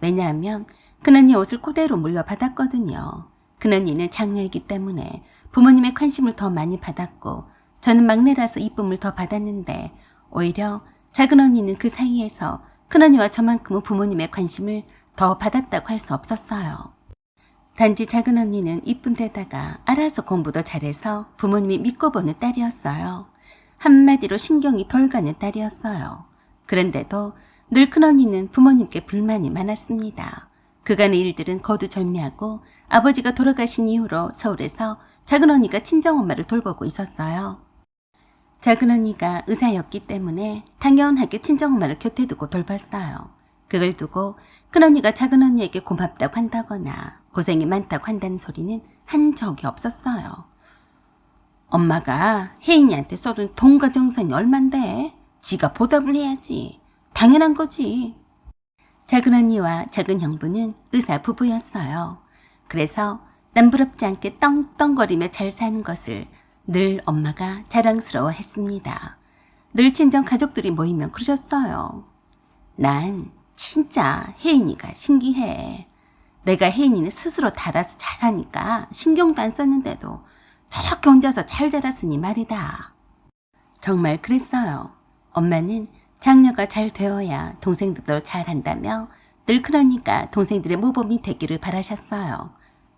왜냐하면 큰언니 옷을 그대로 물려받았거든요. 큰언니는 장녀이기 때문에 부모님의 관심을 더 많이 받았고 저는 막내라서 이쁨을 더 받았는데 오히려 작은언니는 그 사이에서 큰언니와 저만큼은 부모님의 관심을 더 받았다고 할 수 없었어요. 단지 작은언니는 이쁜 데다가 알아서 공부도 잘해서 부모님이 믿고 보는 딸이었어요. 한마디로 신경이 덜 가는 딸이었어요. 그런데도 늘 큰언니는 부모님께 불만이 많았습니다. 그간의 일들은 거두절미하고 아버지가 돌아가신 이후로 서울에서 작은언니가 친정엄마를 돌보고 있었어요. 작은언니가 의사였기 때문에 당연하게 친정엄마를 곁에 두고 돌봤어요. 그걸 두고 큰언니가 작은언니에게 고맙다고 한다거나 고생이 많다고 한다는 소리는 한 적이 없었어요. 엄마가 혜인이한테 쏟은 돈과 정성이 얼만데 지가 보답을 해야지. 당연한 거지. 작은언니와 작은형부는 의사 부부였어요. 그래서 남부럽지 않게 떵떵거리며 잘 사는 것을 늘 엄마가 자랑스러워했습니다. 늘 친정 가족들이 모이면 그러셨어요. 난 진짜 혜인이가 신기해. 내가 혜인이는 스스로 달아서 잘하니까 신경도 안 썼는데도 저렇게 혼자서 잘 자랐으니 말이다. 정말 그랬어요. 엄마는 장녀가 잘 되어야 동생들도 잘한다며 늘 큰언니가 동생들의 모범이 되기를 바라셨어요.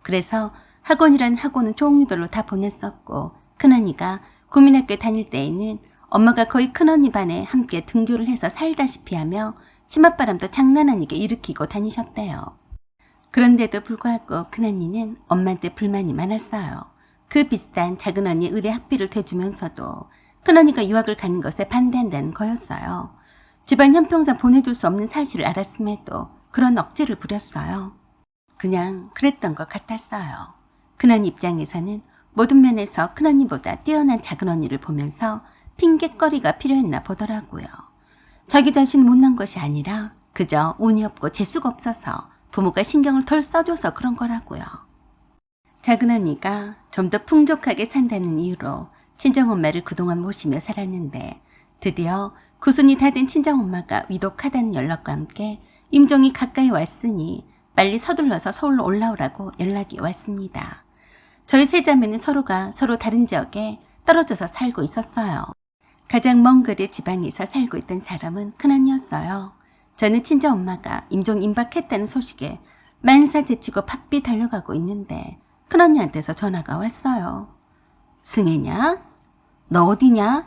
그래서 학원이란 학원은 종류별로 다 보냈었고 큰언니가 국민학교 다닐 때에는 엄마가 거의 큰언니 반에 함께 등교를 해서 살다시피 하며 치맛바람도 장난 아니게 일으키고 다니셨대요. 그런데도 불구하고 큰언니는 엄마한테 불만이 많았어요. 그 비싼 작은언니의 의대 학비를 대주면서도 큰언니가 유학을 가는 것에 반대한다는 거였어요. 집안 형평상 보내줄 수 없는 사실을 알았음에도 그런 억지를 부렸어요. 그냥 그랬던 것 같았어요. 큰언니 입장에서는 모든 면에서 큰언니보다 뛰어난 작은언니를 보면서 핑곗거리가 필요했나 보더라고요. 자기 자신 못난 것이 아니라 그저 운이 없고 재수가 없어서 부모가 신경을 덜 써줘서 그런 거라고요. 작은언니가 좀 더 풍족하게 산다는 이유로 친정엄마를 그동안 모시며 살았는데 드디어 9순이 다 된 친정엄마가 위독하다는 연락과 함께 임종이 가까이 왔으니 빨리 서둘러서 서울로 올라오라고 연락이 왔습니다. 저희 세 자매는 서로가 서로 다른 지역에 떨어져서 살고 있었어요. 가장 먼 거리 지방에서 살고 있던 사람은 큰언니였어요. 저는 친정엄마가 임종 임박했다는 소식에 만사 제치고 바삐 달려가고 있는데 큰언니한테서 전화가 왔어요. 승혜냐? 너 어디냐?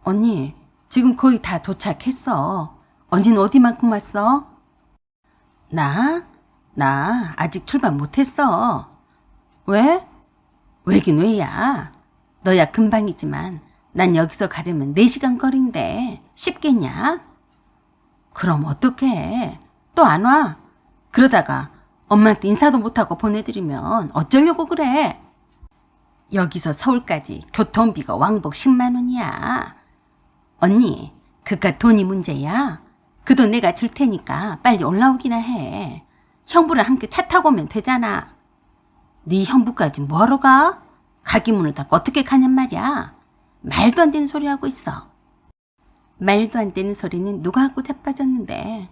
언니, 지금 거의 다 도착했어. 언니는 어디만큼 왔어? 나 아직 출발 못했어. 왜? 왜긴 왜야. 너야 금방이지만 난 여기서 가려면 4시간 거리인데 쉽겠냐? 그럼 어떡해. 또 안 와? 그러다가 엄마한테 인사도 못하고 보내드리면 어쩌려고 그래. 여기서 서울까지 교통비가 왕복 10만 원이야. 언니, 그깟 돈이 문제야. 그 돈 내가 줄 테니까 빨리 올라오기나 해. 형부랑 함께 차 타고 오면 되잖아. 네 형부까지 뭐하러 가? 가기 문을 닫고 어떻게 가냔 말이야. 말도 안 되는 소리 하고 있어. 말도 안 되는 소리는 누가 하고 자빠졌는데.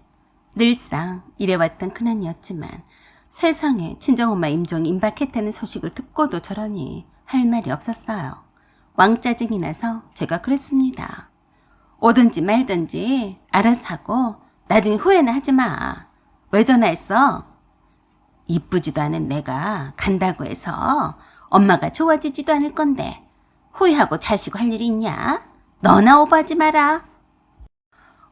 늘상 이래왔던 큰언니였지만 세상에 친정엄마 임종이 임박했다는 소식을 듣고도 저러니 할 말이 없었어요. 왕짜증이 나서 제가 그랬습니다. 오든지 말든지 알아서 하고 나중에 후회는 하지 마. 왜 전화했어? 이쁘지도 않은 내가 간다고 해서 엄마가 좋아지지도 않을 건데 후회하고 자시고 할 일이 있냐? 너나 오버하지 마라.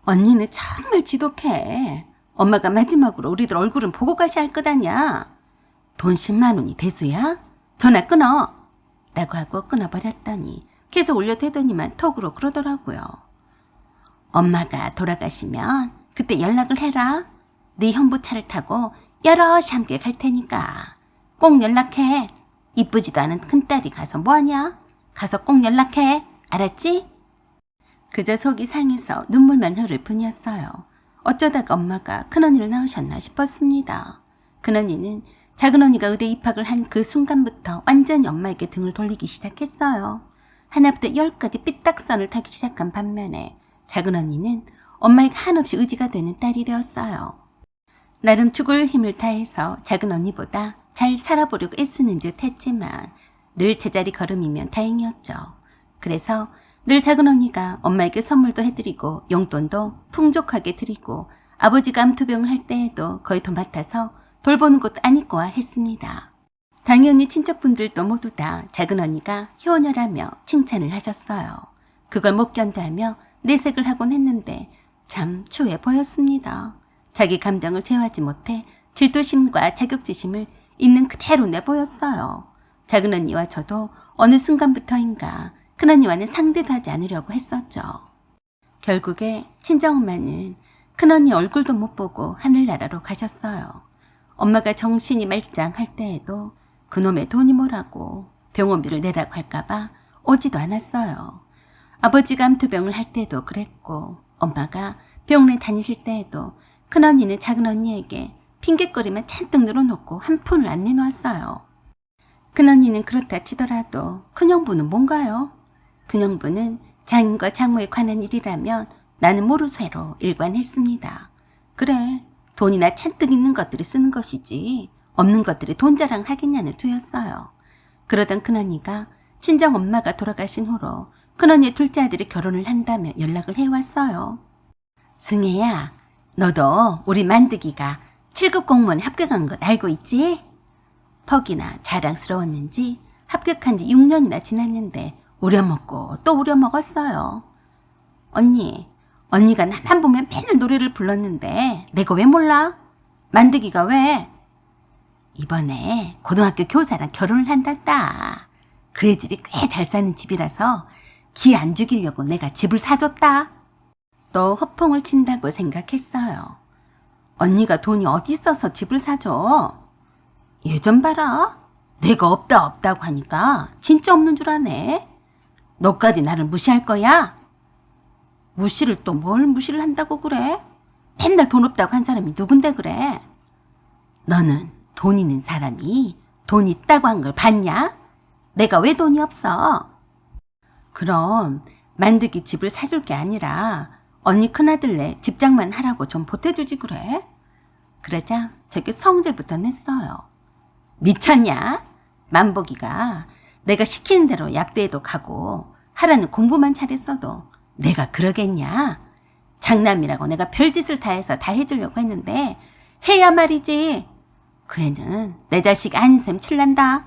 언니는 정말 지독해. 엄마가 마지막으로 우리들 얼굴은 보고 가셔야 할 것 아냐. 돈 10만 원이 대수야? 전화 끊어. 라고 하고 끊어버렸더니 계속 올려대더니만 톡으로 그러더라고요. 엄마가 돌아가시면 그때 연락을 해라. 네 형부 차를 타고 여럿이 함께 갈 테니까 꼭 연락해. 이쁘지도 않은 큰딸이 가서 뭐하냐? 가서 꼭 연락해. 알았지? 그저 속이 상해서 눈물만 흐를 뿐이었어요. 어쩌다가 엄마가 큰언니를 낳으셨나 싶었습니다. 큰언니는 작은언니가 의대 입학을 한 그 순간부터 완전히 엄마에게 등을 돌리기 시작했어요. 하나부터 10까지 삐딱선을 타기 시작한 반면에 작은언니는 엄마에게 한없이 의지가 되는 딸이 되었어요. 나름 죽을 힘을 다해서 작은언니보다 잘 살아보려고 애쓰는 듯 했지만 늘 제자리 걸음이면 다행이었죠. 그래서 늘 작은언니가 엄마에게 선물도 해드리고 용돈도 풍족하게 드리고 아버지가 암투병을 할 때에도 거의 도맡아서 돌보는 것도 아니꼬아 했습니다. 당연히 친척분들도 모두 다 작은언니가 효녀라며 칭찬을 하셨어요. 그걸 못 견뎌하며 내색을 하곤 했는데 참 추해 보였습니다. 자기 감정을 제어하지 못해 질투심과 자격지심을 있는 그대로 내보였어요. 작은언니와 저도 어느 순간부터인가 큰언니와는 상대도 하지 않으려고 했었죠. 결국에 친정엄마는 큰언니 얼굴도 못 보고 하늘나라로 가셨어요. 엄마가 정신이 말짱할 때에도 그놈의 돈이 뭐라고 병원비를 내라고 할까봐 오지도 않았어요. 아버지가 암투병을 할 때도 그랬고 엄마가 병원에 다니실 때에도 큰언니는 작은언니에게 핑곗거리만 잔뜩 늘어놓고 한 푼을 안 내놓았어요. 큰언니는 그렇다 치더라도 큰형부는 뭔가요? 큰형부는 장인과 장모에 관한 일이라면 나는 모르쇠로 일관했습니다. 그래, 돈이나 잔뜩 있는 것들이 쓰는 것이지 없는 것들이 돈 자랑을 하겠냐는 투였어요. 그러던 큰언니가 친정엄마가 돌아가신 후로 큰언니의 둘째 아들이 결혼을 한다며 연락을 해왔어요. 승혜야, 너도 우리 만드기가 7급 공무원에 합격한 것 알고 있지? 퍽이나 자랑스러웠는지 합격한 지 6년이나 지났는데 우려먹고 또 우려먹었어요. 언니가 나만 보면 맨날 노래를 불렀는데 내가 왜 몰라? 만드기가 왜? 이번에 고등학교 교사랑 결혼을 한단다. 그의 집이 꽤 잘 사는 집이라서 기 안 죽이려고 내가 집을 사줬다. 또 허풍을 친다고 생각했어요. 언니가 돈이 어디 있어서 집을 사줘? 예전 봐라. 내가 없다고 하니까 진짜 없는 줄 아네. 너까지 나를 무시할 거야? 무시를 또 뭘 무시를 한다고 그래? 맨날 돈 없다고 한 사람이 누군데 그래? 너는 돈 있는 사람이 돈 있다고 한 걸 봤냐? 내가 왜 돈이 없어? 그럼 만드기 집을 사줄 게 아니라 언니 큰아들네 집장만 하라고 좀 보태주지 그래? 그러자 저게 성질부터 냈어요. 미쳤냐? 만복이가 내가 시키는 대로 약대에도 가고 하라는 공부만 잘했어도 내가 그러겠냐? 장남이라고 내가 별짓을 다 해서 다 해주려고 했는데 해야 말이지. 그 애는 내 자식 아닌 셈 칠란다.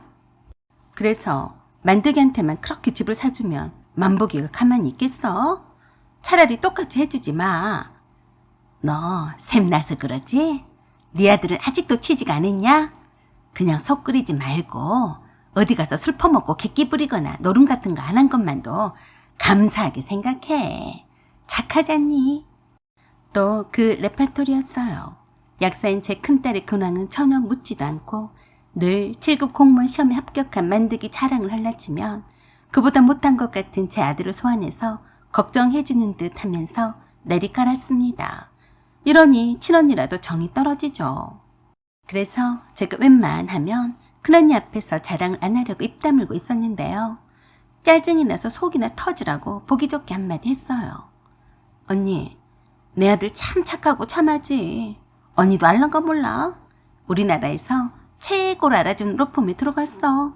그래서 만드기한테만 그렇게 집을 사주면 만복이가 가만히 있겠어? 차라리 똑같이 해주지 마. 너 샘나서 그러지? 네 아들은 아직도 취직 안 했냐? 그냥 속 끓이지 말고 어디 가서 술 퍼먹고 객기 부리거나 노름 같은 거 안 한 것만도 감사하게 생각해. 착하잖니? 또 그 레파토리였어요. 약사인 제 큰딸의 근황은 전혀 묻지도 않고 늘 7급 공무원 시험에 합격한 만드기 자랑을 할라치면 그보다 못한 것 같은 제 아들을 소환해서 걱정해주는 듯 하면서 내리깔았습니다. 이러니 친언니라도 정이 떨어지죠. 그래서 제가 웬만하면 큰언니 앞에서 자랑을 안 하려고 입 다물고 있었는데요. 짜증이 나서 속이나 터지라고 보기 좋게 한마디 했어요. 언니, 내 아들 참 착하고 참하지. 언니도 알란 거 몰라? 우리나라에서 최고로 알아준 로펌에 들어갔어.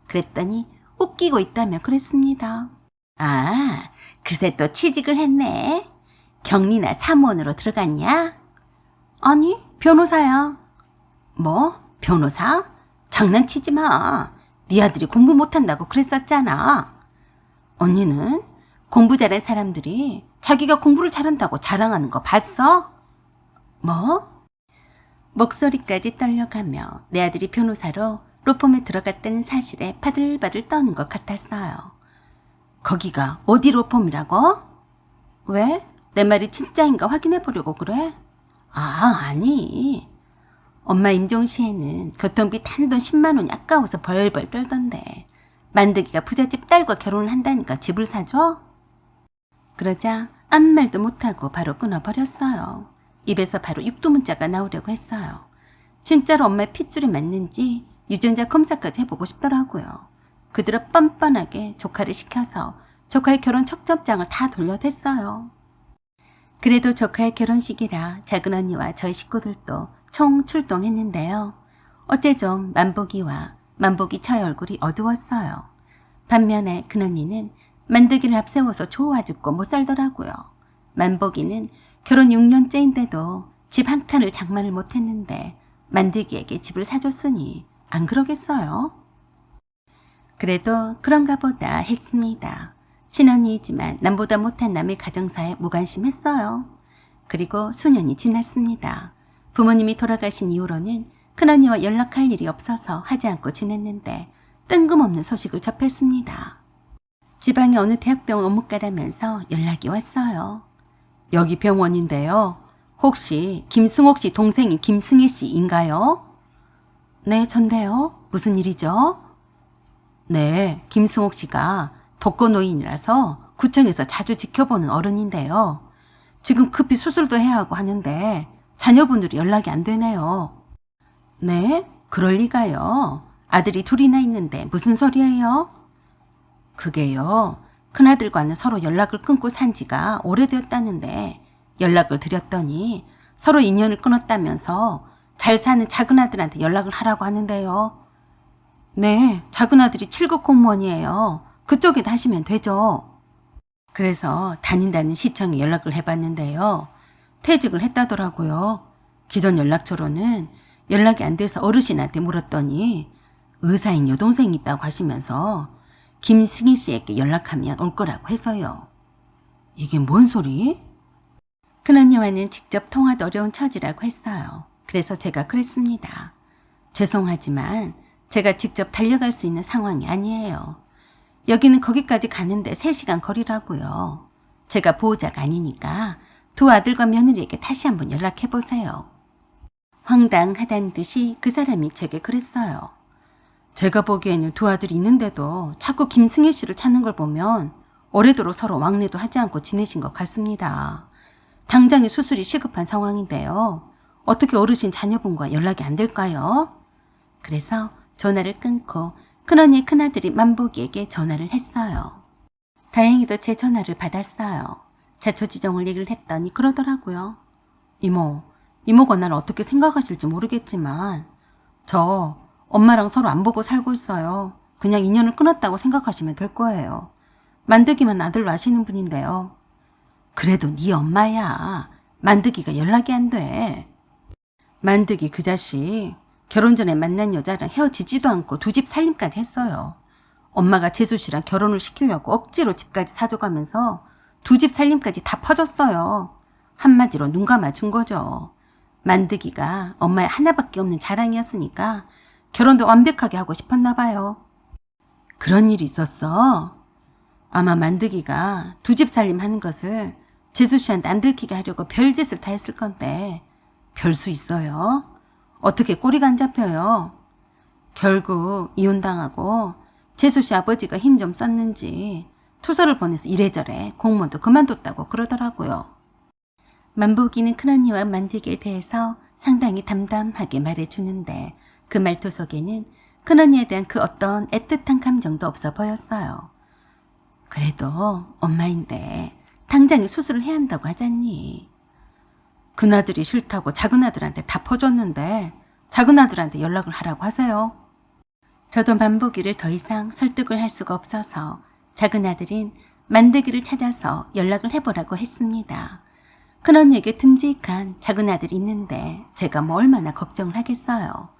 그랬더니 웃기고 있다며 그랬습니다. 아, 그새 또 취직을 했네. 경리나 사무원으로 들어갔냐? 아니, 변호사야. 뭐? 변호사? 장난치지 마. 네 아들이 공부 못한다고 그랬었잖아. 언니는 공부 잘한 사람들이 자기가 공부를 잘한다고 자랑하는 거 봤어? 뭐? 목소리까지 떨려가며 내 아들이 변호사로 로펌에 들어갔다는 사실에 바들바들 떠는 것 같았어요. 거기가 어디 로펌이라고? 왜? 내 말이 진짜인가 확인해 보려고 그래? 아니. 엄마 임종시에는 교통비 단돈 10만 원이 아까워서 벌벌 떨던데 만드기가 부잣집 딸과 결혼을 한다니까 집을 사줘? 그러자 아무 말도 못하고 바로 끊어버렸어요. 입에서 바로 육두문자가 나오려고 했어요. 진짜로 엄마의 핏줄이 맞는지 유전자 검사까지 해보고 싶더라고요. 그대로 뻔뻔하게 조카를 시켜서 조카의 결혼 척접장을 다 돌려댔어요. 그래도 조카의 결혼식이라 작은 언니와 저희 식구들도 총 출동했는데요. 어째 좀 만복이 저의 얼굴이 어두웠어요. 반면에 큰언니는 만드기를 앞세워서 좋아 죽고 못 살더라고요. 만복이는 결혼 6년째인데도 집 한 칸을 장만을 못했는데 만드기에게 집을 사줬으니 안 그러겠어요? 그래도 그런가 보다 했습니다. 친언니이지만 남보다 못한 남의 가정사에 무관심했어요. 그리고 수년이 지났습니다. 부모님이 돌아가신 이후로는 큰언니와 연락할 일이 없어서 하지 않고 지냈는데 뜬금없는 소식을 접했습니다. 지방의 어느 대학병원 업무가라면서 연락이 왔어요. 여기 병원인데요. 혹시 김승옥 씨 동생인 김승희 씨인가요? 네, 전데요. 무슨 일이죠? 네, 김승옥 씨가 독거노인이라서 구청에서 자주 지켜보는 어른인데요. 지금 급히 수술도 해야 하고 하는데 자녀분들이 연락이 안 되네요. 네? 그럴 리가요. 아들이 둘이나 있는데 무슨 소리예요? 그게요. 큰아들과는 서로 연락을 끊고 산 지가 오래되었다는데 연락을 드렸더니 서로 인연을 끊었다면서 잘 사는 작은아들한테 연락을 하라고 하는데요. 네, 작은아들이 7급 공무원이에요. 그쪽에다 하시면 되죠. 그래서 다닌다는 시청에 연락을 해봤는데요. 퇴직을 했다더라고요. 기존 연락처로는 연락이 안 돼서 어르신한테 물었더니 의사인 여동생이 있다고 하시면서 김승희 씨에게 연락하면 올 거라고 해서요. 이게 뭔 소리? 큰언니와는 직접 통화도 어려운 처지라고 했어요. 그래서 제가 그랬습니다. 죄송하지만 제가 직접 달려갈 수 있는 상황이 아니에요. 여기는 거기까지 가는데 3시간 거리라고요. 제가 보호자가 아니니까 두 아들과 며느리에게 다시 한번 연락해보세요. 황당하다는 듯이 그 사람이 제게 그랬어요. 제가 보기에는 두 아들이 있는데도 자꾸 김승희 씨를 찾는 걸 보면 오래도록 서로 왕래도 하지 않고 지내신 것 같습니다. 당장의 수술이 시급한 상황인데요. 어떻게 어르신 자녀분과 연락이 안 될까요? 그래서 전화를 끊고 큰언니의 큰아들이 만복이에게 전화를 했어요. 다행히도 제 전화를 받았어요. 자초지종을 얘기를 했더니 그러더라고요. 이모가 나를 어떻게 생각하실지 모르겠지만 저 엄마랑 서로 안 보고 살고 있어요. 그냥 인연을 끊었다고 생각하시면 될 거예요. 만드기만 아들로 아시는 분인데요. 그래도 네 엄마야. 만드기가 연락이 안 돼. 만드기 그 자식 결혼 전에 만난 여자랑 헤어지지도 않고 2집 살림까지 했어요. 엄마가 재수 씨랑 결혼을 시키려고 억지로 집까지 사줘가면서 2집 살림까지 다 퍼줬어요. 한마디로 눈 감아준 거죠. 만드기가 엄마의 하나밖에 없는 자랑이었으니까 결혼도 완벽하게 하고 싶었나 봐요. 그런 일이 있었어? 아마 만드기가 2집 살림 하는 것을 재수 씨한테 안 들키게 하려고 별짓을 다 했을 건데 별 수 있어요? 어떻게 꼬리가 안 잡혀요? 결국 이혼당하고 재수 씨 아버지가 힘 좀 썼는지 투서를 보내서 이래저래 공무원도 그만뒀다고 그러더라고요. 만복이는 큰언니와 만드기에 대해서 상당히 담담하게 말해주는데 그 말투 속에는 큰언니에 대한 그 어떤 애틋한 감정도 없어 보였어요. 그래도 엄마인데 당장에 수술을 해야 한다고 하잖니. 큰아들이 싫다고 작은아들한테 다 퍼줬는데 작은아들한테 연락을 하라고 하세요. 저도 만복이를 더 이상 설득을 할 수가 없어서 작은아들인 만드기를 찾아서 연락을 해보라고 했습니다. 큰언니에게 듬직한 작은아들이 있는데 제가 뭐 얼마나 걱정을 하겠어요.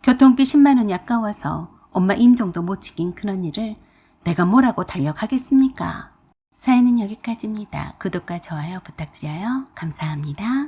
교통비 10만 원이 아까워서 엄마 임종도 못 지킨 큰언니를 내가 뭐라고 달력하겠습니까? 사연은 여기까지입니다. 구독과 좋아요 부탁드려요. 감사합니다.